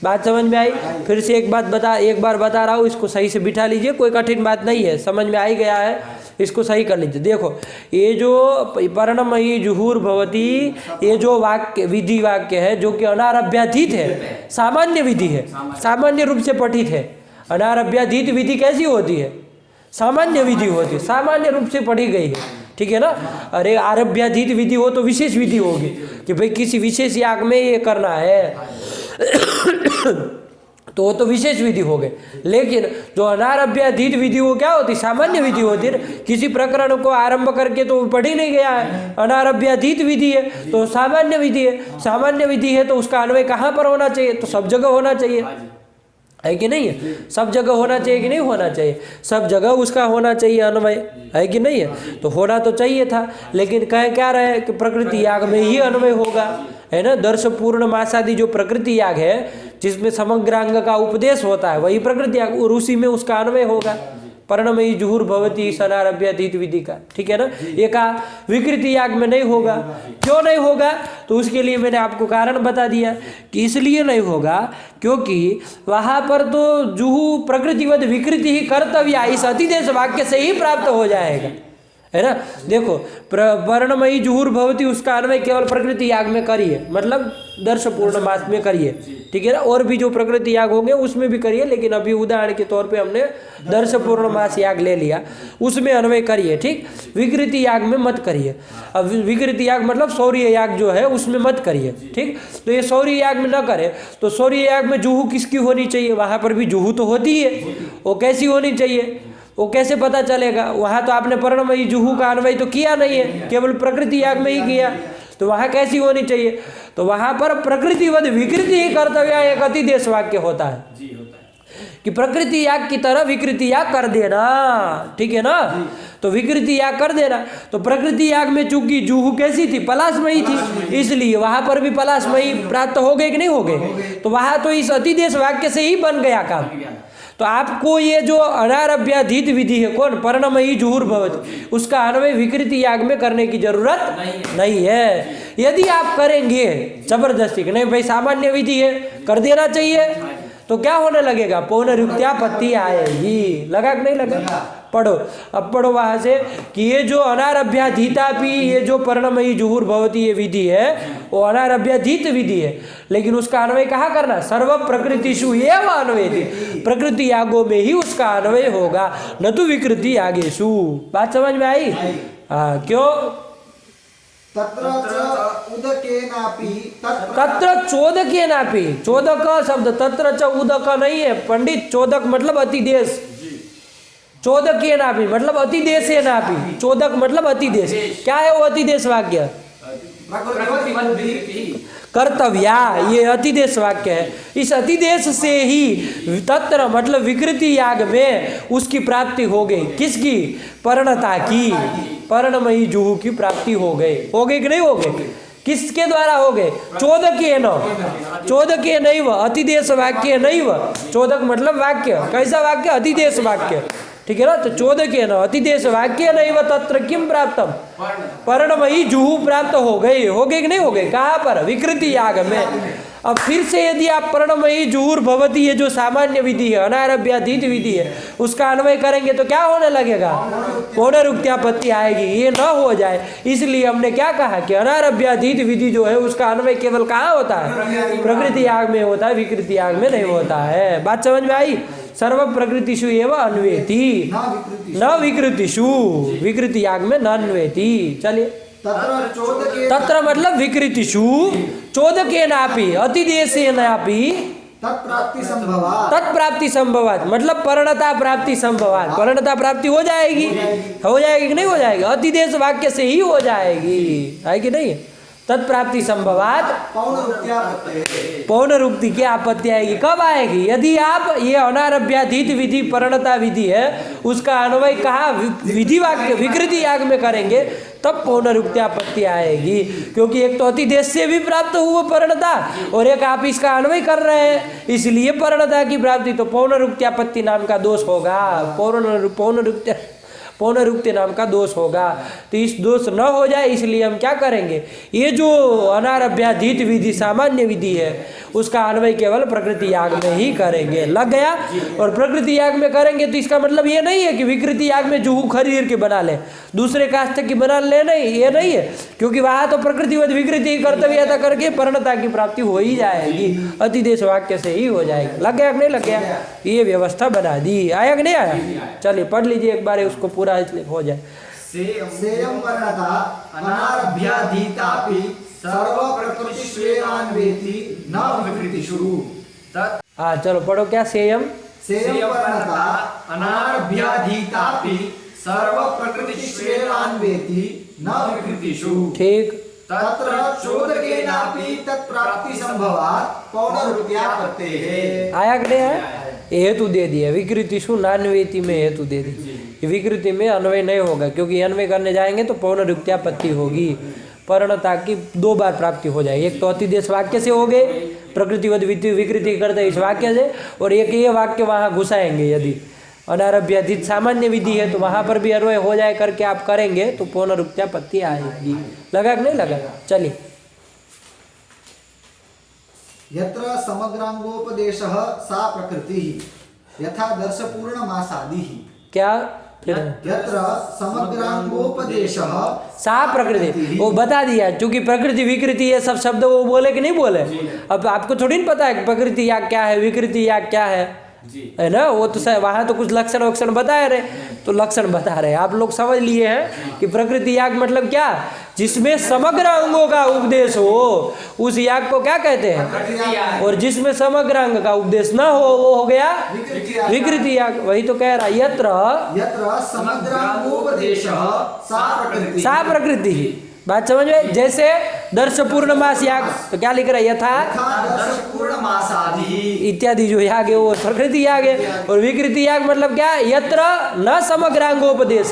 बात समझ में आई? फिर से एक बार बता रहा हूँ, इसको सही से बिठा लीजिए, कोई कठिन बात नहीं है, समझ में आ ही गया है, इसको सही कर लीजिए। देखो ये जो पर्णमयी जुहुर भवती, ये जो वाक्य विधि वाक्य है जो कि अनारभ्याधीत है, सामान्य विधि है, सामान्य रूप से पठित है। अनारभ्याधीत विधि कैसी होती है, सामान्य विधि होती है, सामान्य रूप से पढ़ी गई है, ठीक है ना। अरे आरभ्याधीत विधि हो तो विशेष विधि होगी कि भाई किसी विशेष याग में ये करना है तो वो तो विशेष विधि हो गए। लेकिन जो अनारभ्याधीत विधि वो क्या होती, सामान्य विधि होती है। किसी प्रकरण को आरंभ करके तो पढ़ी नहीं गया है, अनारभ्याधीत विधि है तो सामान्य विधि है, सामान्य विधि है तो उसका अन्वय कहाँ पर होना चाहिए, तो सब जगह होना चाहिए, है कि नहीं है, सब जगह होना चाहिए कि नहीं होना चाहिए, सब जगह उसका होना चाहिए अन्वय, है कि नहीं है, तो होना तो चाहिए था। लेकिन कह क्या रहे कि प्रकृति याग में ही अन्वय होगा, है ना। दर्श पूर्ण मासादि जो प्रकृति याग है जिसमें समग्रांग का उपदेश होता है वही प्रकृति याग, और उसी में उसका अन्वय होगा, पर्णमयी जुहुर भवती अनारभ्याधीत विधि का, ठीक है ना। ये कहा विकृति याग में नहीं होगा, क्यों नहीं होगा, तो उसके लिए मैंने आपको कारण बता दिया कि इसलिए नहीं होगा क्योंकि वहां पर तो जुहू प्रकृतिवद विकृति ही कर्तव्य इस अतिदेश वाक्य से ही प्राप्त हो जाएगा, है ना। देखो वर्णमयी जुहुर भवती उसका अन्वय केवल प्रकृति याग में करिए, मतलब दर्श पूर्णमास में करिए, ठीक है ना। और भी जो प्रकृति याग होंगे उसमें भी करिए, लेकिन अभी उदाहरण के तौर पे हमने दर्श पूर्णमास याग ले लिया, उसमें अन्वय करिए, ठीक। विकृति याग में मत करिए। अब विकृति याग मतलब शौर्य याग जो है उसमें मत करिए, ठीक। तो ये शौर्य याग में न करे तो शौर्य याग में जुहू किसकी होनी चाहिए, वहां पर भी जुहू तो होती है, वो कैसी होनी चाहिए, वो कैसे पता चलेगा, वहाँ तो आपने पर्णमयी जुहू का अन्वय तो किया नहीं है, केवल प्रकृति याग में ही किया, तो वहाँ कैसी होनी चाहिए, तो वहाँ पर प्रकृतिवद विकृति ही कर्तव्य एक अतिदेश वाक्य होता है कि प्रकृति याग की तरह विकृति याग कर देना, ठीक है ना। तो विकृति याग कर देना, तो प्रकृति याग में चूंकि जुहू कैसी थी, पलाशमयी थी, इसलिए वहां पर भी पलाशमयी प्राप्त हो गए कि नहीं हो गए, तो वहां तो इस अतिदेश वाक्य से ही बन गया काम। तो आपको ये जो अनारभ्याधीत विधि है कौन, पर्णमयी जुहुर भवती, उसका अन्वय विकृति याग में करने की जरूरत नहीं है। यदि आप करेंगे जबरदस्ती, नहीं भाई सामान्य विधि है कर देना चाहिए, तो क्या होने लगेगा, पौनरुक्त्यापत्ति आएगी। लगा कि नहीं लगा, पढ़ो अब पढ़ो वहां से कि ये जो अनारभ्याधीतापि, ये जो पर्णमयी जुहुर भवती ये विधि है वो अनारभ्याधीत विधि है, लेकिन उसका अन्वय कहाँ करना, सर्व प्रकृतिषु एव अन्वयति, प्रकृति यागों में ही उसका अन्वय होगा, न तो विकृति यागेषु। बात समझ में आई? क्यों, तत्र उदकेनापि, तत्र चोदकेनापि, चोदक शब्द तत्र च उदक नहीं है पंडित, चोदक मतलब अतिदेश, चोदकेनापि मतलब अतिदेशेनापि, चोदक मतलब अतिदेश, क्या है वो अतिदेश वाक्य, कर्तव्या, ये अतिदेश वाक्य है। इस अतिदेश से ही तत्र मतलब विकृति याग में उसकी प्राप्ति हो गई, किसकी, पर्णता की, पर्णमयी जुहू की प्राप्ति हो गई कि नहीं हो गई, किसके द्वारा हो गए, चोदकेन, चोदके नैव, अतिदेश वाक्य नैव, चोदक मतलब वाक्य, कैसा वाक्य, अतिदेश वाक्य, ठीक है ना। तो चोदकेन अतिदेश वाक्य नैव तत्र किम प्राप्तम, पर्णमयी जुहू प्राप्त हो गई कि नहीं हो गई, कहाँ पर, विकृति याग में। अब फिर से यदि आप पर्णमयी जुहुर भवती ये जो सामान्य विधि है, अनारभ्याधीत विधि है, उसका अन्वय करेंगे तो क्या होने लगेगा, पौनरुक्त्यापत्ति आएगी। ये न हो जाए इसलिए हमने क्या कहा कि अनारभ्याधीत विधि जो है उसका अन्वय केवल कहाँ होता है, प्रकृति याग में होता है, विकृति याग में नहीं होता है। बात समझ में आई? सर्व प्रकृतिषु एव अन्वेति न विकृतिषु, विकृति याग में न अन्वेति। चलिए, तत्र मतलब विकृतिषु, चोदकेनापि, अतिदेशेनापि, तत्प्राप्ति संभवात मतलब पर्णता प्राप्ति संभवात, पर्णता प्राप्ति हो जाएगी कि नहीं हो जाएगी, अतिदेश वाक्य से ही हो जाएगी, है कि नहीं। तत्प्राप्ति संभवात पौनरुक्त्यापत्तेः। पौनरुक्ति की आपत्ति आएगी। कब आएगी? यदि आप ये अनारभ्याधीत विधि परिणता विधि है उसका अन्वय कहा विधि वाक्य विकृति याग में करेंगे तब पौनरुक्त्यापत्ति आएगी, क्योंकि एक तो अतिदेश से भी प्राप्त हुआ परिणता और एक आप इसका अन्वय कर रहे हैं, इसलिए परिणता की प्राप्ति, तो पौनरुक्त्यापत्ति नाम का दोष होगा। पौनरुक्ति नाम का दोष होगा। तो इस दोष न हो जाए इसलिए हम क्या करेंगे, ये जो अनारभ्याधीत विधि सामान्य विधि है उसका अन्वय केवल प्रकृति याग में ही करेंगे। लग गया? और प्रकृति याग में करेंगे तो इसका मतलब ये नहीं है कि विकृति याग में जुहू खरीद के बना ले, दूसरे काष्ठ की बना ले, नहीं, ये नहीं है, क्योंकि वहां तो प्रकृतिवत विकृति कर्तव्यता करके परिणता की प्राप्ति हो ही जाएगी, अतिदेश वाक्य से ही हो जाएगी। लग गया कि नहीं लग गया? ये व्यवस्था बना दी। आया कि नहीं आया? चलिए पढ़ लीजिए एक बार उसको पूरा, इसलिए हो जाए। सेयं वर्णता अनारभ्याधीतापि सर्व प्रकृति श्रेयान्वेति न विकृतिषु। हाँ चलो पढ़ो, क्या सेयम? सेयं वर्णता अनारभ्याधीतापि सर्व प्रकृति श्रेयान्वेति न विकृतिषु। ठीक। तत्र चोदकेनापि तत्प्राप्ति संभवात् पौनरुक्त्यापत्तेः। आया कि नहीं आया? हेतु दे दिया, विकृतिषु नान्वेति में हेतु दे दी। विकृति में अन्वय नहीं होगा, क्योंकि अन्वय करने जाएंगे तो पौनरुक्त्यापत्ति होगी, परिणता की दो बार प्राप्ति हो जाएगी। एक तो अतिदेश वाक्य से हो गए, प्रकृतिवत विकृति करते इस वाक्य से, और एक ये वाक्य वहाँ घुसाएंगे। यदि अनारभ्याधीत सामान्य विधि है तो वहाँ पर भी अन्वय हो जाए करके आप करेंगे तो पौनरुक्त्यापत्ति आएगी। लगा कि नहीं लगा? चलिए। यत्र समग्रांगोपदेशः सा प्रकृतिः यथा दर्शपूर्णमासादिः। क्या? यत्र समग्रांगोपदेशः सा प्रकृति, वो बता दिया, चूंकि प्रकृति विकृति ये सब शब्द वो बोले कि नहीं बोले। अब आपको थोड़ी ना पता है प्रकृति याग क्या है, विकृति याग क्या है ना? वो तो वहाँ तो कुछ लक्षण वक्षण बता रहे, तो लक्षण बता रहे, आप लोग समझ लिए हैं कि प्रकृति याग मतलब क्या, जिसमें समग्र अंगों का उपदेश हो उस याग को क्या कहते हैं, और जिसमें समग्र अंग का उपदेश न हो वो हो गया विकृति याग। वही तो कह रहा, यत्र समग्रांगोपदेशः सा प्रकृति। बात समझ में? जैसे दर्श पूर्णमास याग, तो क्या लिख रहा है? दर्शपूर्णमासादि इत्यादि जो याग है वो प्रकृति याग है। और विकृति याग मतलब क्या? यत्र न समग्रांगोपदेश,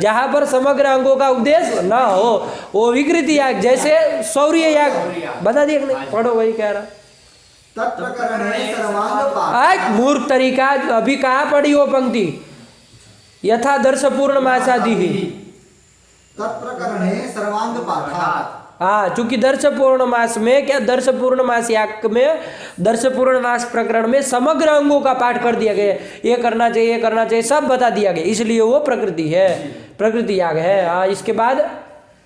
जहाँ पर समग्र अंगों का उपदेश न हो वो विकृति याग। जैसे शौर्य याग बता दिया कि नहीं? पढ़ो, वही कह रहा। तत्प्रकरणे सर्वांग मूर्ख तरीका, अभी कहाँ पढ़ी वो पंक्ति? यथा दर्श पूर्णमासादि, तत्प्रकरणे सर्वांग पाठात्। हाँ, चूंकि दर्श पूर्णमास में क्या, दर्श पूर्णमास याग में, दर्श पूर्णमास प्रकरण में समग्र अंगों का पाठ कर दिया गया, ये करना चाहिए, ये करना चाहिए, सब बता दिया गया, इसलिए वो प्रकृति है, प्रकृति याग है। हाँ, इसके बाद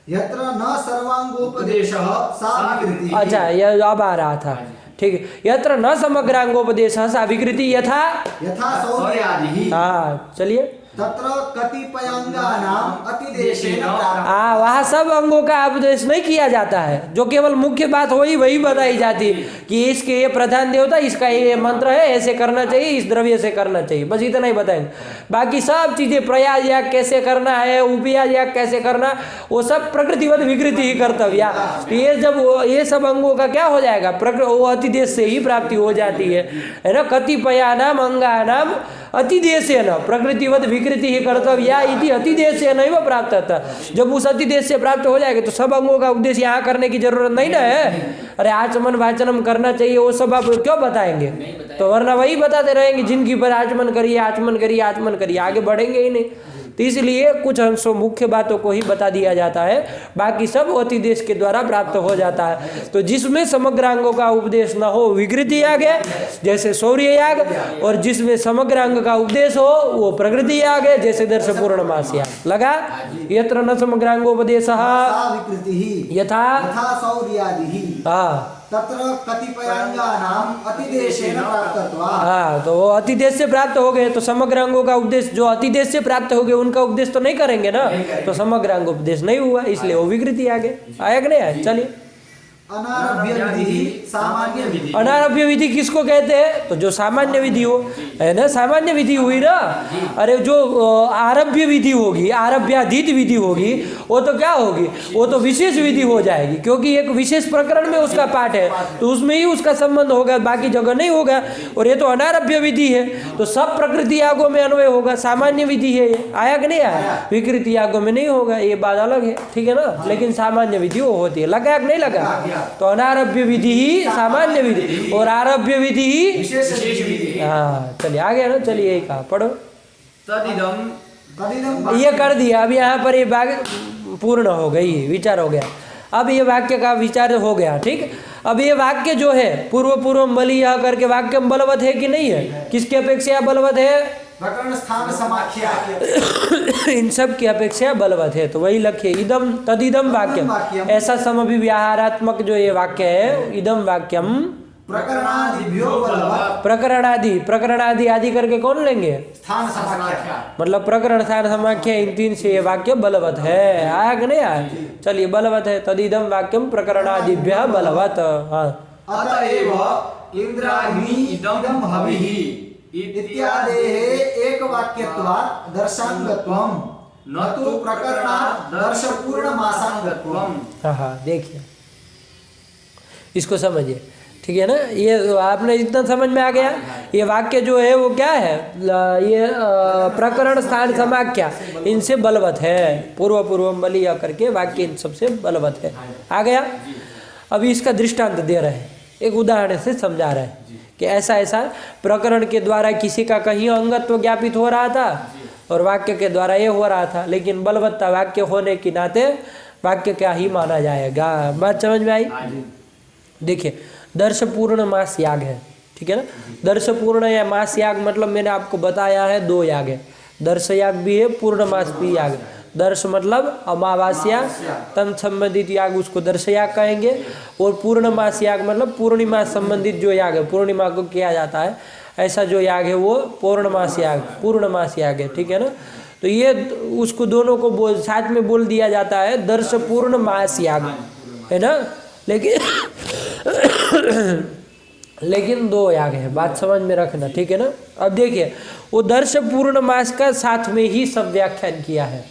यत्र न सर्वांगोपदेशः सा विकृति। अच्छा, यह अब आ रहा था, ठीक है। यत्र न समग्रांगोपदेशः सा विकृति यथा शौर्यादिः। हाँ चलिए। तत्र कतिपयांगानाम अतिदेशेन प्राप्त। वहाँ सब अंगों का उपदेश नहीं किया जाता है, जो केवल मुख्य बात वही बताई जाती है कि इसके ये प्रधान देवता, इसका ये मंत्र है, ऐसे करना चाहिए, इस द्रव्य से करना चाहिए, बस इतना ही बताएंगे। बाकी सब चीजें, प्रयाग याग कैसे करना है, उपयाग याग कैसे करना, वो सब प्रकृतिवत विकृति ही कर्तव्य। ये जब ये सब अंगों का क्या हो जाएगा, वो अतिदेश से ही प्राप्ति हो जाती है ना। कतिपयानाम अंगानाम अतिदेशेन प्रकृतिवत विकृति ही कर्तव्या इति अतिदेशेन एव प्राप्त था। जब उस अतिदेश से प्राप्त हो जाएगा तो सब अंगों का उपदेश यहाँ करने की जरूरत नहीं ना है। अरे आचमन वाचनम करना चाहिए, वो सब आप क्यों बताएंगे? तो वरना वही बताते रहेंगे जिनकी पर आचमन करिए, आचमन करिए, आचमन करिए, आगे बढ़ेंगे ही नहीं। तो इसलिए कुछ अंशों मुख्य बातों को ही बता दिया जाता है, बाकी सब अतिदेश के द्वारा प्राप्त हो जाता है। तो जिसमें समग्र अंगों का उपदेश न हो विकृति याग है, जैसे शौर्य याग, और जिसमें समग्र अंग का उपदेश हो वो प्रकृति याग है, जैसे दर्श पूर्णमास याग। लगा? यत्र न समग्रांगोपदेशः यथा शौर्यादिः। हाँ, तत्र कतिपयांगानाम अतिदेशेन प्राप्तत्वात्। हाँ, तो वो अतिदेश से प्राप्त हो गए, तो समग्र अंगों का उपदेश जो अतिदेश से प्राप्त हो गए उनका उपदेश तो नहीं करेंगे ना, तो समग्र अंग उपदेश नहीं हुआ, इसलिए वो विकृति आ गए। आया कि नहीं आया? चलिए। अनारभ्य विधि सामान्य विधि। अनारभ्य विधि किसको कहते हैं? तो जो सामान्य विधि हो, है ना, सामान्य विधि हुई ना। अरे जो आरभ्य विधि होगी, आरभ्याधीत विधि होगी, वो तो क्या होगी? वो तो विशेष विधि हो जाएगी, क्योंकि एक विशेष प्रकरण में उसका पाठ है, तो उसमें ही उसका संबंध होगा, बाकी जगह नहीं होगा। और ये तो अनारभ्य विधि है, तो सब प्रकृति यागों में अन्वय होगा। सामान्य विधि है ये, आया कि नहीं आया? विकृति यागों में नहीं होगा, ये बात अलग है, ठीक है ना। लेकिन सामान्य विधि वो होती है। लगा कि नहीं लगा? तो अनारभ्य विधि ही सामान्य विधि और आरभ्य विधि ही विशेष विधि। हाँ, चलिए आ गया ना। चलिए यही कहा, पढ़ो। तदिदम ये कर दिया। अब यहाँ पर ये वाक्य पूर्ण हो गई, विचार हो गया। अब ये वाक्य का विचार हो गया, ठीक। अब ये वाक्य जो है पूर्व पूर्व बलिया करके वाक्य बलवत है कि नहीं है? किसकी अपेक्षा बलवत है? प्रकरण स्थान समाख्या इन सब की अपेक्षा बलवत है। तो वही लक्ष्य इदम तदिदम वाक्यम, ऐसा समभिव्याहारात्मक जो ये वाक्य है, इदम वाक्यम प्रकरणादिभ्यो बलवत्। प्रकरणादि आदि करके कौन लेंगे? स्थान समाख्या। मतलब प्रकरण स्थान समाख्या, इन तीन से ये वाक्य बलवत है। आया कि नहीं आया? चलिए, बलवत है। तदिदम वाक्यम प्रकरणादिभ्यः बलवत्। हाँ, अतएव इंद्राग्नि इदम हविः इत्यादेः एकवाक्यत्वात् दर्शांगत्वम् न तो प्रकरणात् दर्शपूर्णमासांगत्वम्। हाँ, देखिए, इसको समझिए, ठीक है ना। ये आपने इतना समझ में आ गया। ये वाक्य जो है वो क्या है? ये प्रकरण स्थान समाख्या इनसे बलवत है। पूर्व पूर्वम बलिया करके वाक्य इन सबसे बलवत है। आ गया। अभी इसका दृष्टांत दे रहे हैं, एक उदाहरण से समझा रहे हैं कि ऐसा ऐसा प्रकरण के द्वारा किसी का कहीं अंगत्व ज्ञापित हो रहा था और वाक्य के द्वारा ये हो रहा था, लेकिन बलवत्ता वाक्य होने के नाते वाक्य क्या ही माना जाएगा। बात समझ में आई? देखिए, दर्श पूर्ण मास याग है, ठीक है ना। दर्श पूर्ण या मास याग मतलब मैंने आपको बताया है, दो याग है। दर्श याग भी है, पूर्ण मास भी याग है। दर्श मतलब अमावास्या तम संबंधित याग, उसको दर्श याग कहेंगे। और पूर्णमास याग मतलब पूर्णिमा संबंधित जो याग है, पूर्णिमा को किया जाता है, ऐसा जो याग है वो पूर्णमास याग है, ठीक है ना। तो ये उसको दोनों को साथ में बोल दिया जाता है, दर्श पूर्ण मास याग, है ना। लेकिन दो याग है, बात समझ में रखना, ठीक है ना। अब देखिए, वो दर्श पूर्ण मास का साथ में ही सब व्याख्यान किया है।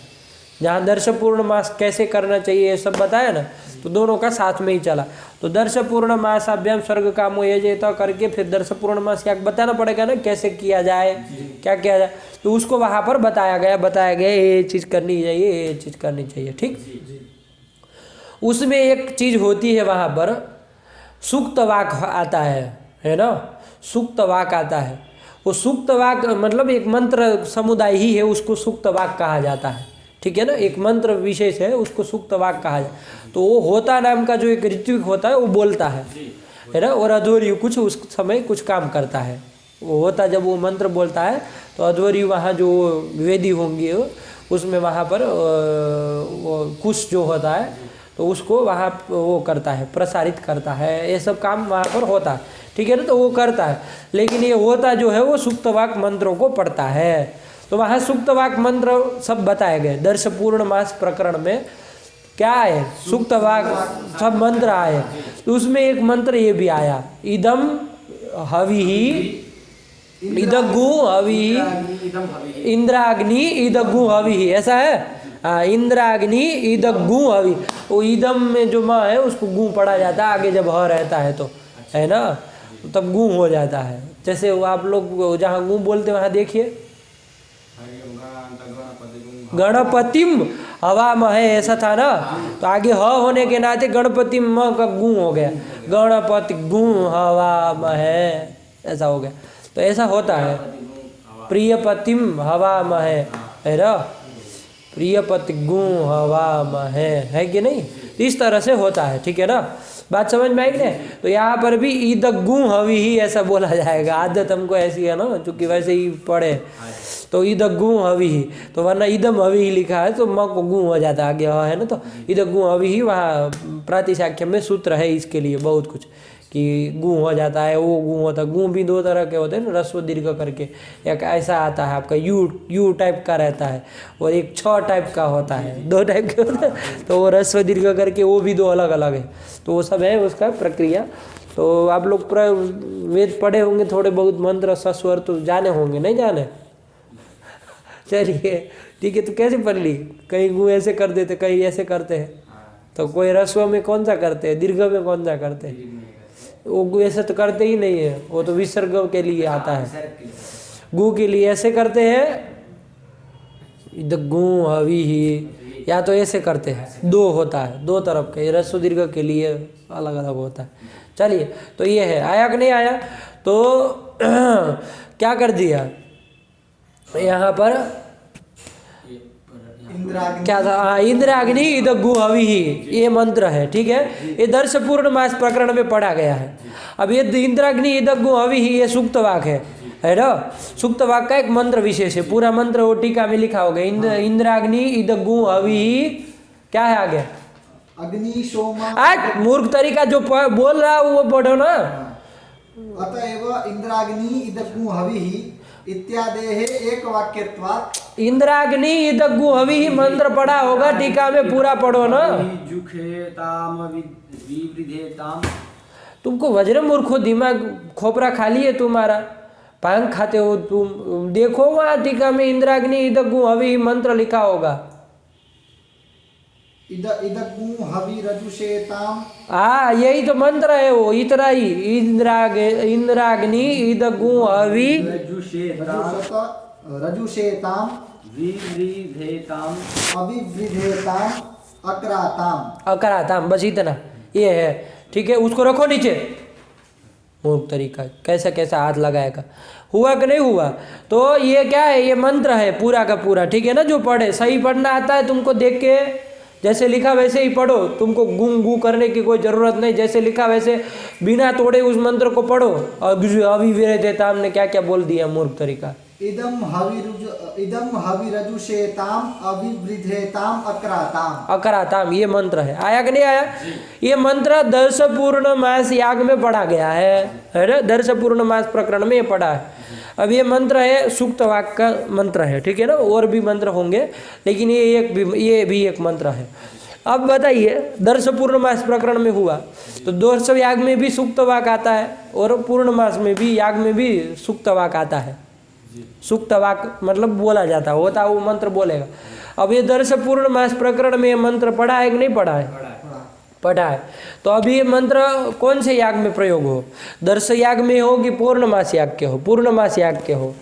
जहाँ दर्श पूर्ण मास कैसे करना चाहिए ये सब बताया ना, तो दोनों का साथ में ही चला। तो दर्श पूर्ण मास अभ्याम स्वर्ग कामो ये जेता करके फिर दर्श पूर्ण मास क्या बताना पड़ेगा ना, कैसे किया जाए, क्या किया जाए। तो उसको वहाँ पर बताया गया ये चीज़ करनी चाहिए, ये चीज़ करनी चाहिए, ठीक। उसमें एक चीज़ होती है वहाँ पर, सूक्त वाक आता है ना। सूक्त वाक आता है। वो सूक्त वाक मतलब एक मंत्र समुदाय ही है, उसको सूक्त वाक कहा जाता है, ठीक है ना। एक मंत्र विशेष है, उसको सूक्त वाक कहा जाए। तो वो होता नाम का जो एक ऋत्विक होता है वो बोलता है ना। और अध्वर्यु कुछ उस समय कुछ काम करता है। वो होता जब वो मंत्र बोलता है तो अध्वर्यु वहाँ जो वेदी होंगी उसमें वहाँ पर वो कुश जो होता है तो उसको वहाँ वो करता है, प्रसारित करता है। ये सब काम वहाँ पर होता है, ठीक है ना। तो वो करता है, लेकिन ये होता जो है वो सूक्तवाक मंत्रों को पढ़ता है। तो वहाँ सूक्तवाक मंत्र सब बताए गए। दर्श पूर्ण मास प्रकरण में क्या है, सूक्तवाक सब मंत्र आए। तो उसमें एक मंत्र ये भी आया, इदम हविहि इदग्गु हविहि इंद्राग्नि इदग्गु हविहि, ऐसा है। इंद्राग्नि इदग्गु हवि, वो इदम में जो माँ है उसको गु पढ़ा जाता है, आगे जब ह रहता है तो, है ना, तब गु हो जाता है। जैसे वो आप लोग जहाँ गु बोलते वहाँ देखिए, गणपतिम हवा महे, ऐसा था ना। तो आगे ह होने के नाते गणपति म का गु हो गया, गणपति गु हवा महे, ऐसा हो गया। तो ऐसा होता है, प्रियपतिम हवा महे, है ना, प्रियपति गु हवा महे, है कि नहीं। तो इस तरह से होता है, ठीक है ना। बात समझ में आई ना। तो यहाँ पर भी इदग्गु हवि ही ऐसा बोला जाएगा। आदत हमको ऐसी है ना, चूंकि वैसे ही पढ़े तो इदग्गु हवि ही, तो वरना इदम हवि ही लिखा है तो म को गु हो जाता आगे है ना। तो इदग्गु हवि ही वहाँ प्रातिशाख्य में सूत्र है इसके लिए बहुत कुछ, कि गु हो जाता है, वो गु होता है। गु भी दो तरह के होते हैं ना, ह्रस्व दीर्घ करके। एक ऐसा आता है आपका यू टाइप का रहता है, और एक छ टाइप का होता है, दो टाइप के होते हैं। तो वो ह्रस्व दीर्घ करके वो भी दो अलग अलग है। तो वो सब है उसका प्रक्रिया। तो आप लोग पूरा वेद पढ़े होंगे, थोड़े बहुत मंत्र सस्वर तो जाने होंगे, नहीं जाने? चलिए ठीक है। तो कैसे पढ़ ली? कहीं गु ऐसे कर देते, कहीं ऐसे करते हैं। तो कोई ह्रस्व में कौन सा करते हैं, दीर्घ में कौन सा करते हैं? वो गु ऐसे तो करते ही नहीं है, वो तो विसर्ग के लिए आता है। गु के लिए ऐसे करते हैं, गु हवि ही, या तो ऐसे करते हैं। दो होता है, दो तरफ के। ह्रस्व दीर्घ के लिए अलग अलग होता है। चलिए, तो ये है। आया कि नहीं आया? तो क्या कर दिया यहाँ पर? क्या था? हाँ, इंद्राग्नि इद गु हवि ही, ये मंत्र है। ठीक है, ये दर्श पूर्णमास प्रकरण में पढ़ा गया है। अब ये इंद्राग्नि इद गु हवि ही, ये सूक्त वाक है ना? सूक्त वाक का एक मंत्र विशेष है। पूरा मंत्र वो टीका में लिखा होगा। इंद्राग्नि इद गु हवि ही, क्या है आगे? अग्नि सोमा। आज मूर्ख तरीका जो बोल रहा हूँ वो पढ़ो ना। अतएव इंद्राग्नि इद गु हवि ही इत्यादेः एक वाक्यत्वात्। इंद्राग्नि इद गु हवि ही मंत्र पढ़ा होगा, टीका में पूरा पढ़ो ना। तुमको वज्र मूर्ख हो, दिमाग खोपरा खाली है तुम्हारा, भांग खाते हो तुम। देखो वहां टीका में इंद्राग्नि इद गु हवि ही मंत्र लिखा होगा। इद गु हवि रजुषेताम। हाँ, यही तो मंत्र है वो, इतना ही। इंद्राग्नि इद गु हवि रजुषेताम विवृधेताम अविवृधेताम अकराताम। अकराताम, बस इतना ये है। ठीक है, उसको रखो नीचे। मूर्ख तरीका, कैसा कैसा हाथ लगाएगा। हुआ कि नहीं हुआ? तो ये क्या है? ये मंत्र है पूरा का पूरा। ठीक है ना? जो पढ़े, सही पढ़ना आता है तुमको, देख के जैसे लिखा वैसे ही पढ़ो। तुमको गुम गु करने की कोई ज़रूरत नहीं, जैसे लिखा वैसे बिना तोड़े उस मंत्र को पढ़ो। अविवृधेताम ने क्या क्या बोल दिया, मूर्ख तरीका। इदम हवि रजुषेताम अविवृधेताम अकराताम। अकराताम, ये मंत्र है। आया कि नहीं आया? ये मंत्र दर्श पूर्णमास याग में पढ़ा गया है ना? दर्श पूर्णमास प्रकरण में ये पढ़ा है। अब ये मंत्र है, सूक्त वाक का मंत्र है। ठीक है ना? और भी मंत्र होंगे, लेकिन ये भी एक मंत्र है। अब बताइए, दर्श पूर्णमास प्रकरण में हुआ तो दर्श याग में भी सूक्त वाक आता है, और पूर्णमास में भी, याग में भी सूक्त वाक आता है। सूक्त वाक मतलब बोला जाता होता, वो मंत्र बोलेगा। अब ये दर्श पूर्णमास प्रकरण में ये मंत्र पढ़ा है कि नहीं पढ़ा है? पढ़ा है। तो अभी ये मंत्र कौन से याग में प्रयोग हो? दर्श याग में हो कि पूर्णमास याग के हो? पूर्णमास याग के हो।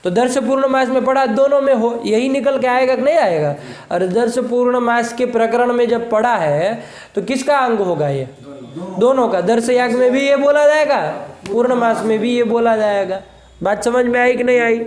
तो दर्श पूर्णमास में पढ़ा, दोनों में हो, यही निकल के आएगा कि नहीं आएगा? और दर्श पूर्णमास के प्रकरण में जब पढ़ा है तो किसका अंग होगा ये? दोनों का। दर्श याग में भी ये बोला जाएगा, पूर्णमास में भी ये बोला जाएगा। बात समझ में आई कि नहीं आई?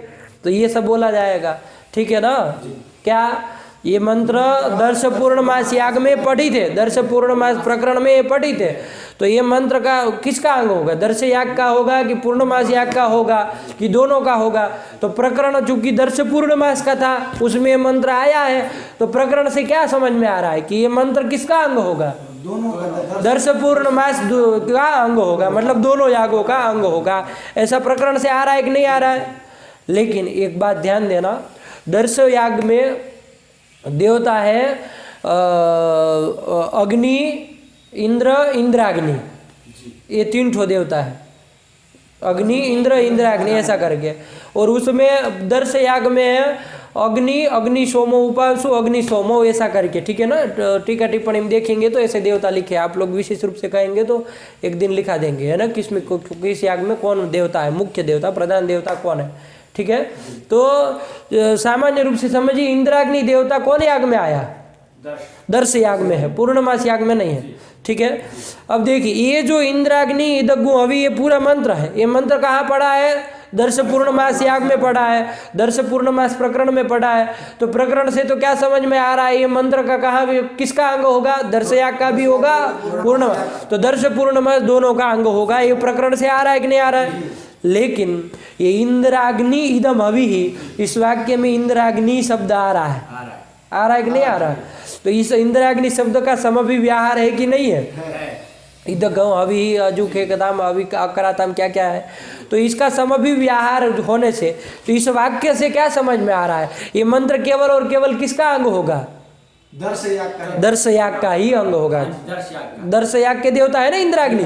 तो ये सब बोला जाएगा। ठीक है ना? क्या ये मंत्र दर्श पूर्णमास याग में पढ़ी थे, दर्श पूर्णमास प्रकरण में ये पढ़ी थे। तो ये मंत्र का किसका अंग होगा? दर्श याग का होगा कि पूर्णमास याग का होगा कि दोनों का होगा? तो प्रकरण चूंकि दर्श पूर्णमास का था, उसमें ये मंत्र आया है, तो प्रकरण से क्या समझ में आ रहा है कि ये मंत्र किसका अंग होगा? दोनों का। दर्श पूर्णमास का अंग होगा, मतलब दोनों यागों का अंग होगा। ऐसा प्रकरण से आ रहा है कि नहीं आ रहा है? लेकिन एक बात ध्यान देना, दर्श याग में देवता है अग्नि, इंद्र, इंद्राग्नि, ये तीन ठो देवता है। अग्नि, इंद्र, इंद्राग्नि, ऐसा करके। और उसमें दर्श याग में है अग्नि, अग्नि सोमो उपांशु, अग्नि सोमो, ऐसा करके। ठीक है ना? टीका टिप्पणी में देखेंगे तो ऐसे देवता लिखे। आप लोग विशेष रूप से कहेंगे तो एक दिन लिखा देंगे, है ना? किस याग में कौन देवता है, मुख्य देवता, प्रधान देवता कौन है। ठीक है? तो सामान्य रूप से समझिए, इंद्राग्नि देवता कौन याग में आया? दर्श याग में है, पूर्णमास याग में नहीं है। ठीक है? अब देखिए, ये जो इंद्राग्नि इद गु हवि, ये पूरा मंत्र है। ये मंत्र कहाँ पढ़ा है? दर्श पूर्णमास याग में पढ़ा है, दर्श पूर्णमास प्रकरण में पढ़ा है। तो प्रकरण से तो क्या समझ में आ रहा है? ये मंत्र का कहाँ भी किसका अंग होगा? दर्श याग का भी होगा, पूर्णमास। तो दर्श पूर्णमास दोनों का अंग होगा। ये प्रकरण से आ रहा है कि नहीं आ रहा है? लेकिन ये इंद्राग्नि इदम हवि ही, इस वाक्य में इंद्राग्नि शब्द आ रहा है। आ रहा है कि नहीं आ रहा है? तो इस इंद्राग्नि शब्द का समभिव्याहार है कि नहीं है? इदगम हवि अजुखे कदाम अवि अकराताम क्या क्या है। तो इसका समभिव्याहार होने से तो इस वाक्य से क्या समझ में आ रहा है, ये मंत्र केवल और केवल किसका अंग होगा, दर्श याग का ही अंग होगा। दर्श याग के देवता है ना इंद्राग्नि,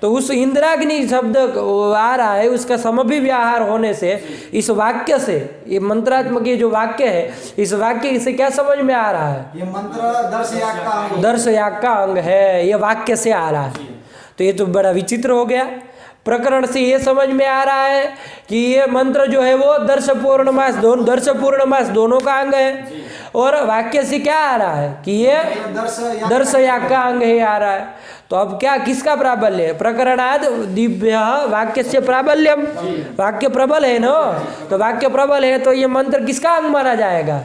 तो उस इंद्राग्नि शब्द आ रहा है, उसका समभिव्याहार होने से इस वाक्य से, ये मंत्रात्मक ये जो वाक्य है, इस वाक्य से क्या समझ में आ रहा है, ये मंत्र दर्श याग का अंग है, ये वाक्य से आ रहा है। तो ये तो बड़ा विचित्र हो गया। प्रकरण से ये समझ में आ रहा है कि ये मंत्र जो है वो दर्श पूर्णमास दोनों का अंग है, और वाक्य से क्या आ रहा है कि ये दर्श याग का अंग है आ रहा है। तो अब क्या किसका प्राबल्य है, प्रकरणाद दिव्य वाक्य से प्राबल्यम, वाक्य प्रबल है ना, तो वाक्य प्रबल है तो ये मंत्र किसका अंग माना जाएगा,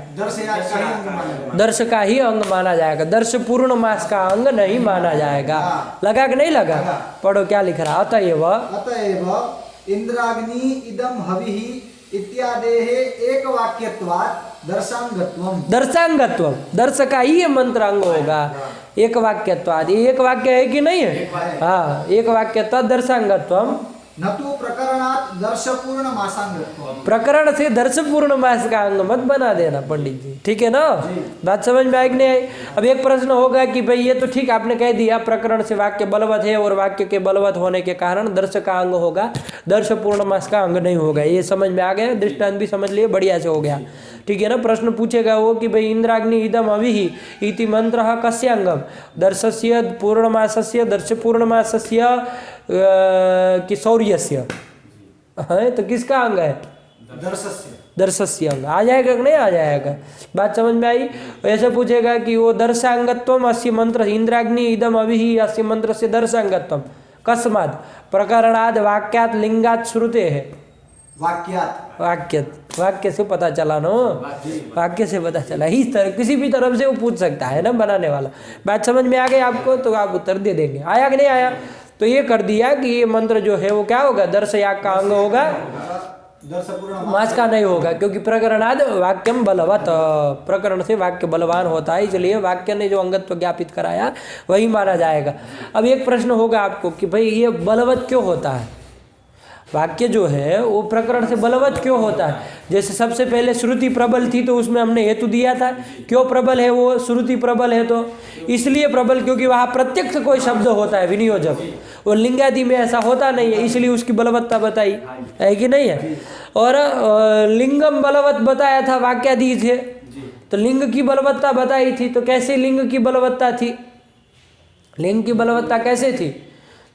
दर्श का ही अंग माना जाएगा, दर्श पूर्णमास का अंग नहीं माना जाएगा। लगा कि नहीं लगा, पढ़ो क्या लिख रहा, अतएव इंद्राग्नि इदम हविः इत्यादेः एक वाक्यत्वात् दर्शांगत्वम, दर्श का ही ये मंत्र अंग होगा, एक वाक्यत्वाद, ये एक वाक्य है कि नहीं है, हाँ एक वाक्यत्वाद दर्शांगत्वम, न तो प्रकरणात् दर्श पूर्ण मासांगत्वम, प्रकरण से दर्श पूर्ण मास का अंग मत बना देना पंडित जी, ठीक है ना, बात समझ में आई कि नहीं आई। अब एक प्रश्न होगा कि भाई ये तो ठीक आपने कह दिया प्रकरण से वाक्य बलवत है और वाक्य के बलवत होने के कारण दर्श का अंग होगा, दर्श पूर्ण मास का अंग नहीं होगा, ये समझ में आ गया, दृष्टांत भी समझ लिए, बढ़िया से हो गया, ठीक है ना। प्रश्न पूछेगा वो कि भाई इंद्राग्नि इदम अविहि इति मंत्रः कस्य अंगम, दर्शस्य पूर्णमासस्य दर्श पूर्णमासस्य कि शौर्यस्य है, तो किसका अंग है, दर्शस्य अंग आ जाएगा कि नहीं आ जाएगा, बात समझ में आई। ऐसे पूछेगा कि वो दर्शांगत्वम अस्य मंत्र इंद्राग्नि इदम अविहि अस्य मंत्र से दर्शांगत्वम कस्मात् प्रकरणाद वाक्यात लिंगात श्रुते है, वाक्य से पता चला ना, वाक्य से पता चला, इस तरह किसी भी तरफ से वो पूछ सकता है ना बनाने वाला। बात समझ में आ गई आपको, तो आप उत्तर दे देंगे, आया कि नहीं आया। तो ये कर दिया कि ये मंत्र जो है वो क्या होगा, दर्श याग का अंग होगा, मास का नहीं होगा, क्योंकि प्रकरणाद वाक्यम बलवत, प्रकरण से वाक्य बलवान होता है, इसलिए वाक्य ने जो अंगत्व ज्ञापित कराया वही माना जाएगा। अब एक प्रश्न होगा आपको कि भाई ये बलवत क्यों होता है, वाक्य जो है वो प्रकरण से बलवत क्यों होता है। जैसे सबसे पहले श्रुति प्रबल थी तो उसमें हमने हेतु दिया था, क्यों प्रबल है वो, श्रुति प्रबल है तो इसलिए प्रबल क्योंकि वहाँ प्रत्यक्ष कोई शब्द होता है विनियोजक, और लिंगादि में ऐसा होता नहीं है, इसलिए उसकी बलवत्ता बताई है कि नहीं है। और लिंगम बलवत बताया था, वाक्यादि थे तो लिंग की बलवत्ता बताई थी, तो कैसे लिंग की बलवत्ता थी, लिंग की बलवत्ता कैसे थी,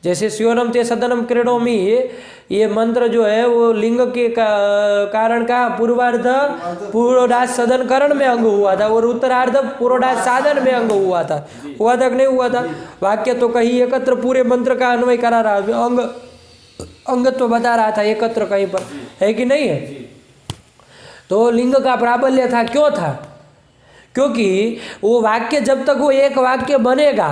जैसे स्योरम ते सदनम क्रीडोमि, ये मंत्र जो है वो लिंग के कारण का पूर्वार्ध पूर्वोडास सदन करण में अंग हुआ था और उत्तरार्ध पूर्वोडास साधन में अंग हुआ था कि नहीं हुआ था। वाक्य तो कहीं एकत्र पूरे मंत्र का अन्वय करा रहा, अंग तो बता रहा था एकत्र कहीं पर, है कि नहीं है। तो लिंग का प्राबल्य था, क्यों था, क्योंकि वो वाक्य जब तक वो एक वाक्य बनेगा,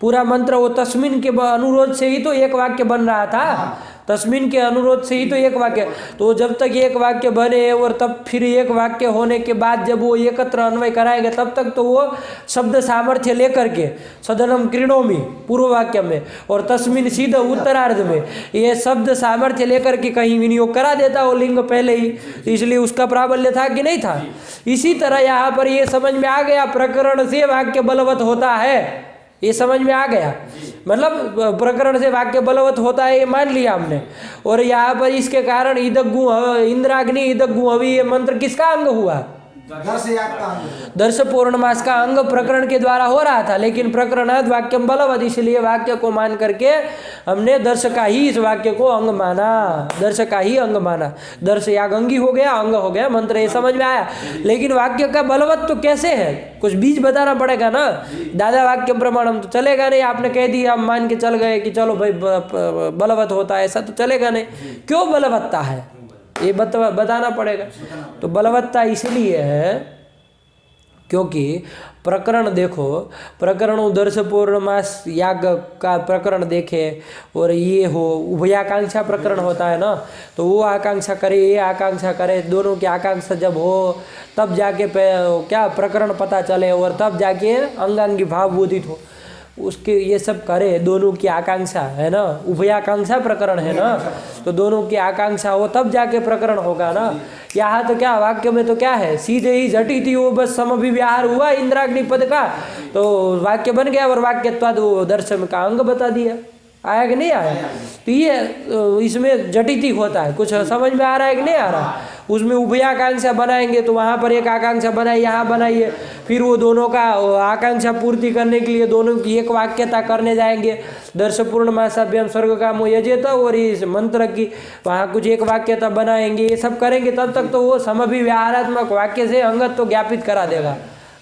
पूरा मंत्र वो तस्मिन के अनुरोध से ही तो एक वाक्य बन रहा था, तस्मिन के अनुरोध से ही तो एक वाक्य, तो जब तक एक वाक्य बने और तब फिर एक वाक्य होने के बाद जब वो एकत्र अन्वय कराएगा तब तक तो वो शब्द सामर्थ्य लेकर के सदनम क्रीडोमि पूर्व वाक्य में और तस्मिन सीध उत्तरार्ध में ये शब्द सामर्थ्य लेकर के कहीं विनियोग करा देता वो लिंग पहले ही, इसलिए उसका प्राबल्य था कि नहीं था। इसी तरह यहाँ पर ये समझ में आ गया प्रकरण से वाक्य बलवत होता है, ये समझ में आ गया, मतलब प्रकरण से वाक्य बलवत होता है ये मान लिया हमने। और यहाँ पर इसके कारण इदग्गु इंद्राग्नि इदग्गु हवि ये मंत्र किसका अंग हुआ, दर्श पूर्णमास का अंग प्रकरण के द्वारा हो रहा था, लेकिन प्रकरणाद वाक्यम बलवत, इसलिए वाक्य को मान करके हमने दर्श का ही इस वाक्य को अंग माना, दर्श का ही अंग माना, दर्श याग अंगी हो गया, अंग हो गया मंत्र, ये समझ में आया। लेकिन वाक्य का बलवत तो कैसे है, कुछ बीज बताना पड़ेगा ना, दादा वाक्य प्रमाणम तो चलेगा नहीं, आपने कह दिया हम मान के चल गए कि चलो भाई बलवत होता है, ऐसा तो चलेगा नहीं, क्यों बलवत्ता है ये बताना पड़ेगा। तो बलवत्ता इसलिए है क्योंकि प्रकरण देखो, प्रकरण दर्श पूर्णमास याग का प्रकरण देखे और ये हो उभयाकांक्षा प्रकरण होता है ना, तो वो आकांक्षा करे ये आकांक्षा करे, दोनों की आकांक्षा जब हो तब जाके क्या प्रकरण पता चले और तब जाके अंगांगी भाव बोधित हो। उसके ये सब करे, दोनों की आकांक्षा है ना, उभयाकांक्षा प्रकरण है ना, तो दोनों की आकांक्षा हो तब जाके प्रकरण होगा ना। यहाँ तो क्या वाक्य में तो क्या है, सीधे ही झटी थी वो, बस समभिव्याहार हुआ इंद्राग्नि पद का तो वाक्य बन गया, और वाक्यत्वाद वो दर्शन का अंग बता दिया। आया कि नहीं आया? तो ये इसमें जटिति होता है, कुछ समझ में आ रहा है कि नहीं आ रहा? उसमें उभयाकांक्षा बनाएंगे तो वहाँ पर एक आकांक्षा बनाई, यहाँ बनाइए, फिर वो दोनों का आकांक्षा पूर्ति करने के लिए दोनों की एक वाक्यता करने जाएंगे। दर्श पूर्णमासाभ्याम स्वर्ग कामो यजेत, और इस मंत्र की वहाँ कुछ एक वाक्यता बनाएंगे, ये सब करेंगे तब तक तो वो समभिव्याहारात्मक वाक्य से अंगत तो ज्ञापित करा देगा,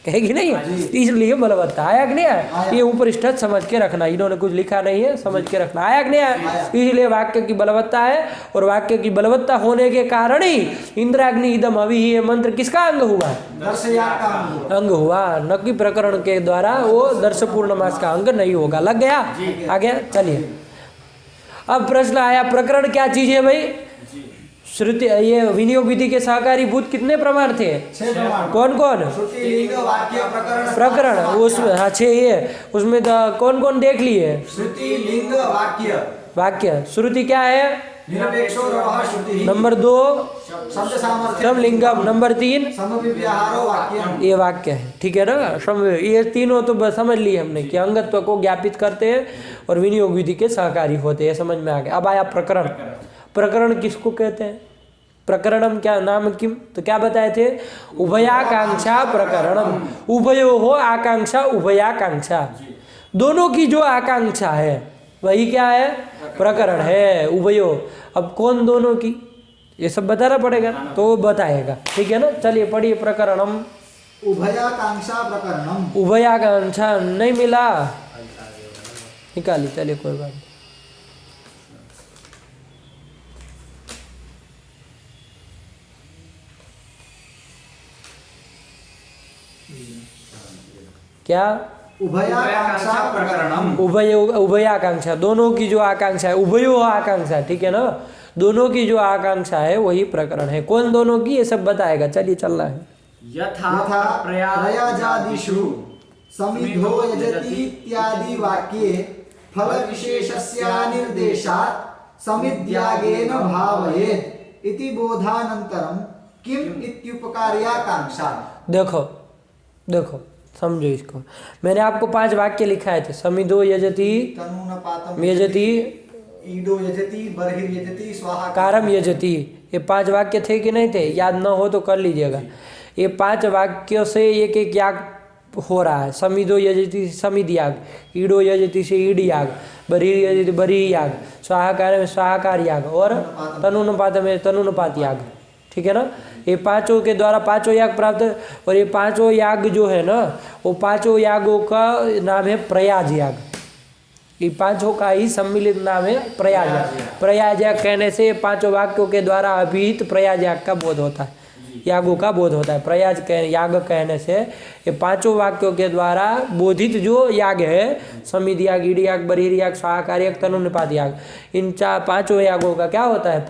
कहेगी नहीं? इसलिए बलवत्ता। आया कि नहीं आया? ये ऊपर स्टच समझ के रखना, इन्होंने कुछ लिखा नहीं है, समझ के रखना। आया कि नहीं आया? इसलिए वाक्य की बलवत्ता है, और वाक्य की बलवत्ता होने के कारण ही इंद्राग्नि इदम अभी ये मंत्र किसका अंग हुआ? अंग हुआ, न कि प्रकरण के द्वारा वो दर्श पूर्णमास का अंग नहीं होगा। लग गया? आ गया? चलिए अब प्रश्न आया, प्रकरण क्या चीज है भाई? श्रुति, ये विनियोग विधि के सहकारी भूत कितने प्रमाण थे? 6 प्रमाण। कौन कौन? श्रुति, लिंग, वाक्य, प्रकरण उसमें, हाँ 6 ये, उसमें कौन कौन देख लिए? श्रुति, लिंग, वाक्य। श्रुति क्या है? निरपेक्षो रवः श्रुति। नंबर 2 शब्द सामर्थ्य, सम लिंगम। नंबर 3 समभिव्याहारो वाक्यम। ये वाक्य है, ठीक है ना? ये तीनों तो बस समझ लिए हमने कि अंगत्व को ज्ञापित करते हैं और विनियोग विधि के सहकारी होते हैं, समझ में आ गया। अब आया प्रकरण। प्रकरण किसको कहते हैं? प्रकरणम क्या नाम किम, तो क्या बताए थे? उभयाकांक्षा प्रकरणम। उभयो हो आकांक्षा, उभयाकांक्षा, दोनों की जो आकांक्षा है वही क्या है? प्रकरण है। उभयो, अब कौन दोनों की, ये सब बताना पड़ेगा, तो वो बताएगा, ठीक है ना? चलिए पढ़िए प्रकरणम। उभयाकांक्षा प्रकरणम। उभयाकांक्षा नहीं मिला, निकाली, चलिए कोई बात नहीं। क्या? उभयाकांक्षा प्रकरणम। उभयाकांक्षा, दोनों की जो आकांक्षा है, उभयो आकांक्षा, ठीक है ना? दोनों की जो आकांक्षा है वही प्रकरण है। कौन दोनों की, ये सब बताएगा। चलिए चलना है। यथा प्रयाजादिषु समिधो यजति इत्यादि वाक्ये फल विशेषस्यानिर्देशात् समिद्यागेन भावयेत् इति बोधानन्तरं किम इत्युपकार्याकांक्षा। देखो समझो इसको। मैंने आपको 5 वाक्य लिखाए थे। समिधो यजति, तनूनपातम यजति, ईडो यजति, बर्हिर्यजति, स्वाहा कारम यजति, ये 5 वाक्य थे कि नहीं थे? याद न हो तो कर लीजिएगा। ये 5 वाक्यों से एक एक याग हो रहा है। समिधो यजति समिध याग, ईडो यजति से ईड याग, बर्हिर यजति बर्हि याग, स्वाहाकार में स्वाहाकार याग, और तनुनुपात में तनुनुपात याग, ठीक है ना? ये 5 के द्वारा 5 याग प्राप्त। और ये 5 याग जो है ना, वो 5 यागों का नाम है प्रयाज याग। ये 5 का ही सम्मिलित नाम है प्रयाज याग। प्रयाज याग कहने से 5 वाक्यों के द्वारा अभिहित प्रयाज याग का बोध होता है, यागों का बोध होता है। प्रयाज याग कहने से ये 5 वाक्यों के द्वारा बोधित जो याग है, समिध याग, ईड याग, बर्हिर याग, स्वाहाकार याग, तनुनिपात याग, इन 5 यागों का क्या होता है?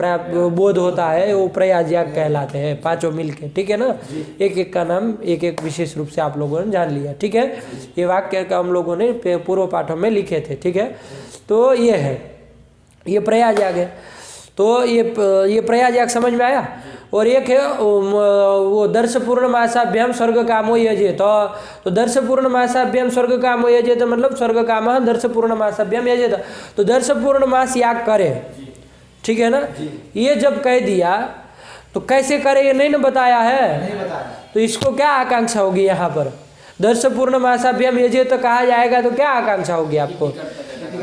बोध होता है, वो प्रयाज याग कहलाते हैं 5 मिलके, ठीक है ना? एक एक का नाम एक एक विशेष रूप से आप लोगों ने जान लिया, ठीक है? ये वाक्य का हम लोगों ने पूर्व पाठों में लिखे थे, ठीक है? तो ये है, ये प्रयाज याग है। तो ये प्रयाज याग समझ में आया। और एक है वो दर्श पूर्णमासाभ्याम स्वर्ग कामो यजेत। तो दर्श पूर्णमासाभ्याम स्वर्ग कामो यजेत मतलब स्वर्ग काम दर्श पूर्णमासाभ्याम यजेत, तो दर्श पूर्णमास याग करे, ठीक है ना? ये जब कह दिया तो कैसे करे ये नहीं ना बताया है, नहीं बताया। तो इसको क्या आकांक्षा होगी? यहाँ पर दर्श पूर्णमासाभ्याम यजेत तो कहा जाएगा, तो क्या आकांक्षा होगी आपको?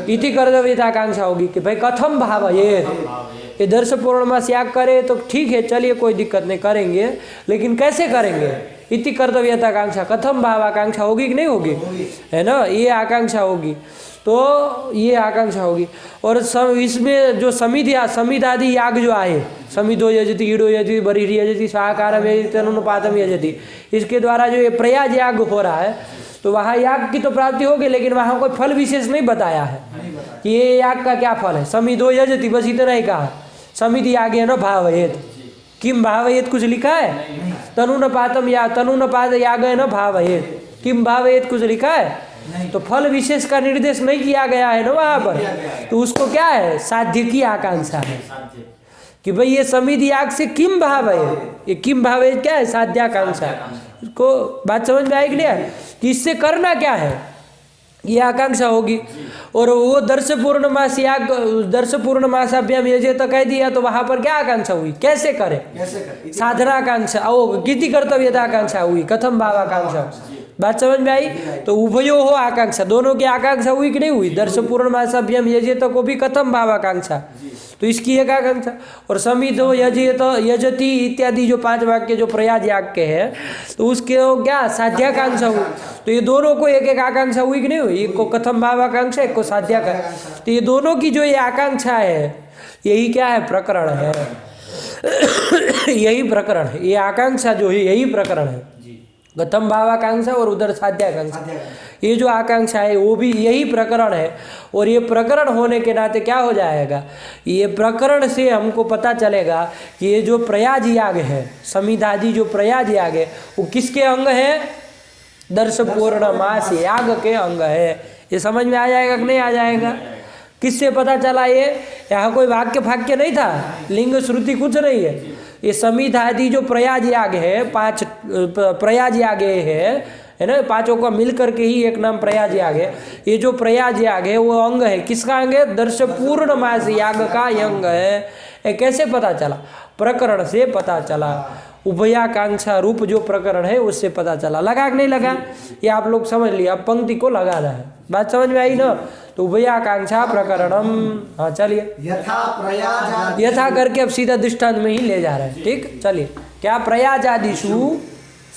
इति कर्तव्य आकांक्षा होगी कि भाई कथम भाव ये दर्श पूर्णमास याग करे तो ठीक है, चलिए कोई दिक्कत नहीं, करेंगे, लेकिन कैसे करेंगे? इति कर्तव्यता आकांक्षा, कथम भाव आकांक्षा होगी कि नहीं होगी? है ना? ये आकांक्षा होगी, तो ये आकांक्षा होगी। और इसमें जो समिध आदि याग जो आए, समिधो यजति, ईडो यजति, बर्हिर यजति, स्वाहाकारम यजति, तनुनुपातम यजति, इसके द्वारा जो ये प्रयाज याग हो रहा है, तो वहाँ याग की तो प्राप्ति होगी, लेकिन वहाँ कोई फल विशेष नहीं बताया है कि ये याग का क्या फल है। समिधो यजति, बस इतना ही कहा। समिधि यागे न भावयेत, किम भावयेत कुछ लिखा है? तनुनपातम या तनुनपात यागे न भावयेत, किम भावयेत कुछ लिखा है? तो फल विशेष का निर्देश नहीं किया गया है ना वहाँ पर, तो उसको क्या है, साध्य की आकांक्षा है कि भाई ये समिधि याग से किम भाव है, ये किम भाव है क्या है, साध्याकांक्षा। को बात समझ में आएगी नहीं कि इससे करना क्या है, ये आकांक्षा होगी। और वो दर्श पूर्णमास याग, दर्श पूर्णमासाभ्याम यजे तो कह दिया, तो वहां पर क्या आकांक्षा हुई, कैसे करे, साधनाकांक्षा, ओ कीर्ति कर्तव्यता आकांक्षा हुई, कथम भाव आकांक्षा। बात समझ में आई। तो उभयो हो आकांक्षा, दोनों की आकांक्षा हुई कि नहीं हुई, दर्श पूर्णमासाभ्याम यजेत को भी कथम भाव आकांक्षा, तो इसकी एक आकांक्षा। और समिधो यजेत यजति इत्यादि जो 5 वाक्य जो प्रयाग याग के हैं, तो उसके क्या साध्याकांक्षा हुई। तो ये दोनों को एक एक आकांक्षा हुई कि नहीं हुई, एक को कथम भाव आकांक्षा, एक को साध्याकांक्षा। तो ये दोनों की जो ये आकांक्षा है, यही क्या है, प्रकरण है। यही प्रकरण है, ये आकांक्षा जो है यही प्रकरण है, गतम भावाकांक्षा और उधर साध्याकांक्षा। ये जो आकांक्षा है वो भी यही प्रकरण है। और ये प्रकरण होने के नाते क्या हो जाएगा, ये प्रकरण से हमको पता चलेगा कि ये जो प्रयाग याग है, समिधादि जो प्रयाग याग है, वो किसके अंग है, दर्श पूर्णमास याग के अंग है। ये समझ में आ जाएगा कि नहीं आ जाएगा। किससे पता चला, ये यहाँ कोई वाक्य फाक्य नहीं था, लिंग श्रुति कुछ नहीं है। ये समिधादि जो प्रयाग याग है, 5 प्रयाग याग है ना, पांचों का मिल करके ही एक नाम प्रयाग याग है। ये जो प्रयाग याग है वो अंग है, किसका अंग है, दर्श पूर्णमास याग का अंग है। ये कैसे पता चला, प्रकरण से पता चला, उभयाकांक्षा रूप जो प्रकरण है उससे पता चला। लगा कि नहीं लगा, ये आप लोग समझ लिया। अब पंक्ति को लगाना है, बात समझ में आई ना। तो उभयाकांक्षा प्रकरणम, हाँ चलिए, यथा करके अब सीधा दृष्टांत में ही ले जा रहे हैं। ठीक, चलिए। क्या प्रयाजादिषु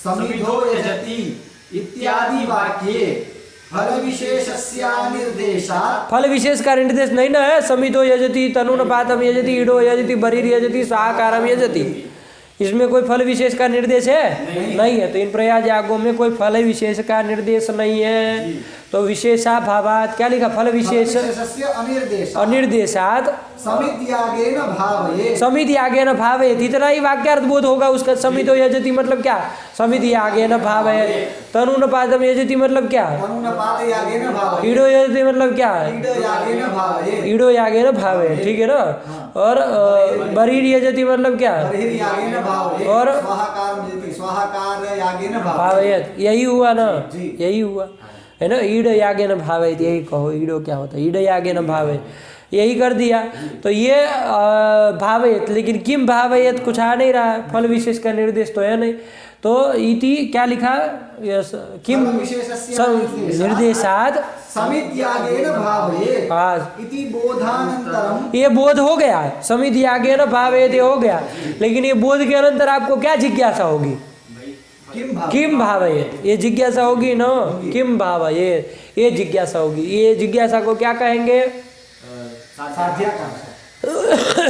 समिधो यजति इत्यादि वाक्ये फल विशेषस्य निर्देशात्, फल विशेष का निर्देश नहीं ना है। समिधो यजति, तनुनपातम यजति, ईडो यजति, बरीर यजति, साकारम यजति, इसमें कोई फल विशेष का निर्देश है, नहीं है। तो इन प्रयाग यागों में कोई फल विशेष का निर्देश नहीं है। तो विशेषा भावात, क्या लिखा, फल विशेष अनिर्देशात समित्यागेन भावये, समित्यागेन भावयेत, इतना ही वाक्यार्थ बोध होगा उसका। समितो यजति मतलब क्या, समित्यागेन भावयेत। तनुनपातम यजति मतलब क्या, तनुनपातयागेन भावये। ईडो यजति मतलब क्या, ईडयागेन भावये, ईडो यागेन भावयेत, ठीक है ना। और बरीर यजति मतलब क्या, बर्हिर्यागेन भावये, और स्वाहाकार यागेन भावयेत, यही हुआ ना, यही हुआ है ना। ईड यागेन भावयेत, यही कहो, ईडो क्या होता है, ईड यागेन भावयेत, यही कर दिया। तो ये भावयेत, लेकिन किम भावयेत कुछ आ नहीं रहा है, फल विशेष का निर्देश तो है नहीं। तो इति क्या लिखा, किम निर्देशात समित्यागेन भावयेत इति बोधानंतरम, ये बोध हो गया, समित्यागेन भावयेत हो गया। लेकिन ये बोध के अनंतर आपको क्या जिज्ञासा होगी, किम भावयेत, ये जिज्ञासा होगी ना, किम भावयेत, ये जिज्ञासा होगी। ये जिज्ञासा को क्या कहेंगे,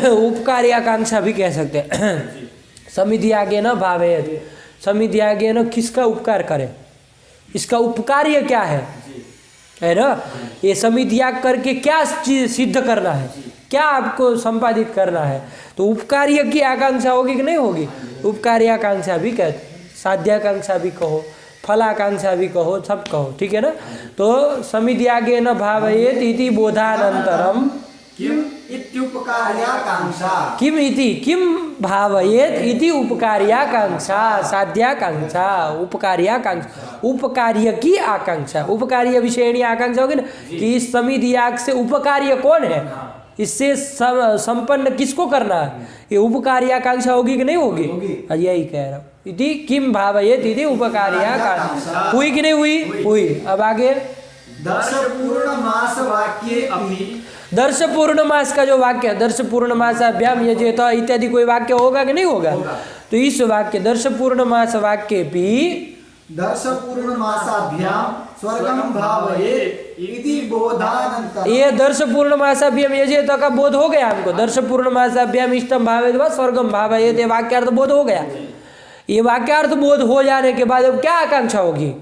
उपकार्याकांक्षा भी कह सकते हैं। समित्यागेन भावयेत, समित्यागेन किसका उपकार करे, इसका उपकार्य क्या है ना। ये समित्याग करके क्या चीज सिद्ध करना है, क्या आपको संपादित करना है, तो उपकार्य की आकांक्षा होगी कि नहीं होगी, उपकार्याकांक्षा भी कहते, साध्याकांक्षा भी कहो, फलाकांक्षा भी कहो, सब कहो, ठीक है ना। तो समित्यागेन भावयेत इति बोधानंतरम किम इत्युपकार्याकांक्षा, किम इति, किम भावयेत इति उपकार्याकांक्षा, साध्याकांक्षा, उपकार्याकांक्षा, उपकार्य की आकांक्षा, उपकार्य विषयणी आकांक्षा होगी ना, कि इस समित्याग से उपकार्य कौन है, इससे संपन्न किसको करना है, ये उपकार्याकांक्षा होगी कि नहीं होगी, यही कह रहा हूँ। इति किम भावयेत इति उपकार्याकांक्षा, हुई कि नहीं हुई, हुई। अब आगे दर्श पूर्णमास वाक्ये अपि, दर्श पूर्णमास का जो वाक्य है, दर्श पूर्णमासाभ्याम यजेत इत्यादि कोई वाक्य होगा कि नहीं होगा, तो इस वाक्य दर्श पूर्णमास वाक्य भी दर्श पूर्णमासाभ्याम स्वर्गम भावयेत इति बोधानंतरम, ये दर्श पूर्णमासाभ्याम यजेत का बोध हो गया हमको। दर्श पूर्णमासाभ्याम इष्टम भावयेत व स्वर्गम भावयेत, ये वाक्यार्थ बोध हो गया। ये वाक्यार्थ बोध हो जाने के बाद अब क्या आकांक्षा होगी,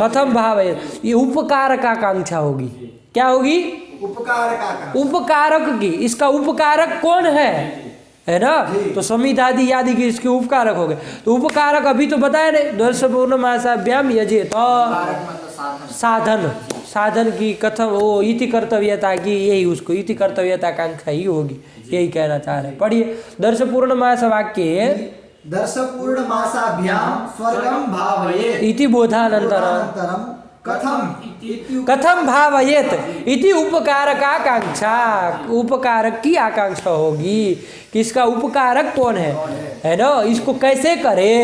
कथम भावयेत, ये उपकार का आकांक्षा होगी। क्या होगी, उपकार का, उपकारक की। इसका उपकारक कौन है, है ना। तो समिधादि यादि की इसके उपकारक हो गए। तो उपकारक अभी तो बताया नहीं, दर्श पूर्णमासाभ्याम यजेत साधन, साधन की कथम वो इति कर्तव्यता की, यही उसको इति कर्तव्यता आकांक्षा ही होगी, यही कहना चाह रहे हैं। पढ़िए दर्श पूर्णमास वाक्य दर्श पूर्णमासाभ्याम स्वर्गम भावयेत् इति बोधानंतरम कथम भावयेत इति उपकारक आकांक्षा, उपकारक की आकांक्षा होगी। किसका उपकारक कौन है ना, इसको कैसे करे।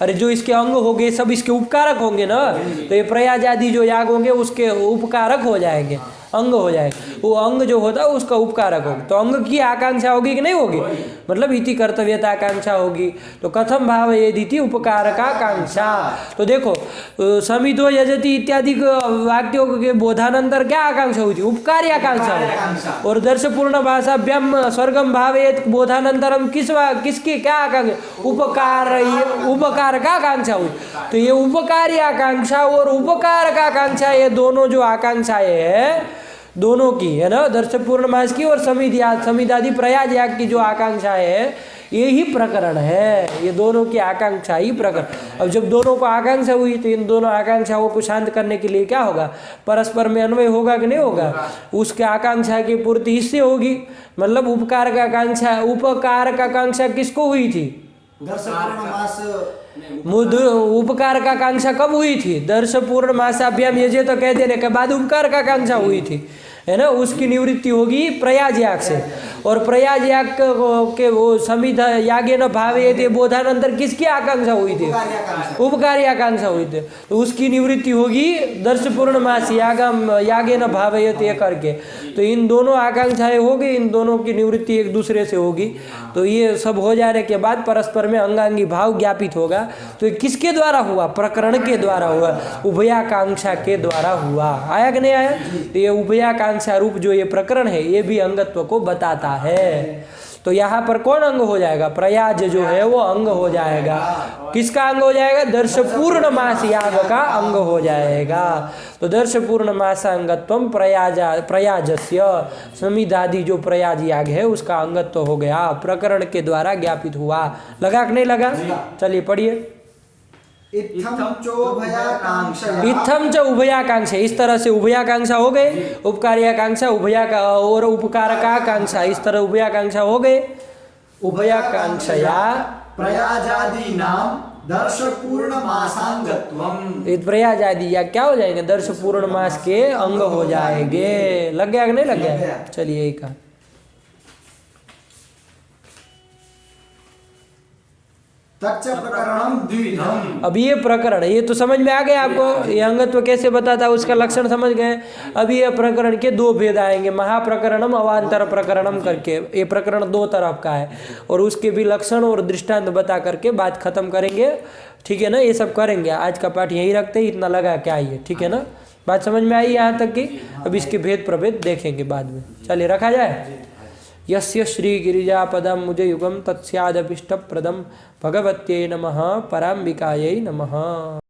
अरे जो इसके अंग होंगे सब इसके उपकारक होंगे ना, तो ये प्रयाज आदि जो याग होंगे उसके उपकारक हो जाएंगे, अंग हो जाएगा। वो अंग जो होता है उसका उपकारक होगा। तो अंग की आकांक्षा होगी कि नहीं होगी, मतलब इति कर्तव्यता आकांक्षा होगी। तो कथम भाव यदि उपकारक आकांक्षा। तो देखो समितो यजति इत्यादि वाक्यों के बोधानंतर क्या आकांक्षा हुई थी, उपकारी आकांक्षा हुई। और दर्श पूर्ण भाषाभ्यम स्वर्गम भावयेत् बोधानंतरम किसकी क्या आकांक्षा, उपकार का आकांक्षा हुई। तो ये उपकारी आकांक्षा और उपकारक आकांक्षा, ये दोनों जो आकांक्षाएं है दोनों की है ना, दर्श पूर्णमास की और समिधादि प्रयाज याग की जो आकांक्षा है, ये ही प्रकरण है। ये दोनों की आकांक्षा ही प्रकरण। अब जब दोनों को आकांक्षा हुई तो इन दोनों आकांक्षाओं को शांत करने के लिए क्या होगा, परस्पर में अन्वय होगा कि नहीं होगा। उसके आकांक्षा की पूर्ति इससे होगी। मतलब उपकार का आकांक्षा, उपकार का आकांक्षा किसको हुई थी, दर्श पूर्णमास उपकार का आकांक्षा कब हुई थी, दर्श पूर्ण मासाभ्याम यजे तो कह देने के बाद उपकार का आकांक्षा हुई थी, है ना। उसकी निवृत्ति होगी प्रयाज याग से। और प्रयाज याग के वो समिधा यागे न भावे थे बोधानंतर किसकी आकांक्षा हुई थी, उपकारी आकांक्षा हुई थी। तो उसकी निवृत्ति होगी दर्श पूर्णमास यागे न भावे थे करके। तो इन दोनों आकांक्षाएं होगी, इन दोनों की निवृत्ति एक दूसरे से होगी। तो ये सब हो जाने के बाद परस्पर में अंगांगी भाव ज्ञापित होगा। तो किसके द्वारा हुआ, प्रकरण के द्वारा हुआ, उभयाकांक्षा के द्वारा हुआ। आया कि नहीं आया। तो ये उभयाकांक्षा रूप जो ये प्रकरण है ये भी अंगत्व को बताता है। तो यहाँ पर कौन अंग हो जाएगा, प्रयाज जो है वो अंग हो जाएगा। किसका अंग हो जाएगा, दर्श पूर्ण मास याग का अंग हो जाएगा। तो दर्श पूर्ण मासांगत्वम प्रयाजस्य, समिधादि जो प्रयाज याग है उसका अंगत्व हो गया, प्रकरण के द्वारा ज्ञापित हुआ। लगा कि नहीं लगा। चलिए पढ़िए। इत्थम चोभयाकांक्षया, इत्थम च उभयाकांक्षा, इस तरह से उभयाकांक्षा हो गए। उपकारी आकांक्षा और उपकारकाकांक्षा, इस तरह उभयाकांक्षा हो गए। उभयाकांक्षया प्रयाजादि नाम दर्श पूर्ण मासांगत्वम, प्रयाज आदि या क्या हो जाएंगे, दर्श पूर्ण मास के अंग हो जाएंगे। लग गया कि नहीं लग गया। चलिए यही कहा। तच्च प्रकरणम द्विविधम। अब ये प्रकरण, ये तो समझ में आ गया आपको, ये अंगत्व कैसे बताता है उसका लक्षण समझ गए। अभी ये प्रकरण के दो भेद आएंगे, महाप्रकरणम अवान्तर प्रकरणम करके। ये प्रकरण दो तरफ का है और उसके भी लक्षण और दृष्टांत बता करके बात खत्म करेंगे। ठीक है ना, ये सब करेंगे। आज का पाठ यही रखते हैं, इतना लगा क्या ये, ठीक है ना। बात समझ में आई यहाँ तक की। अब इसके भेद प्रभेद देखेंगे बाद में। चलिए रखा जाए। यस्य श्री गिरिजापदम मुझे युगम तत्स्यादभिष्टप्रदम भगवत्यै नमः पराम्बिकायै नमः।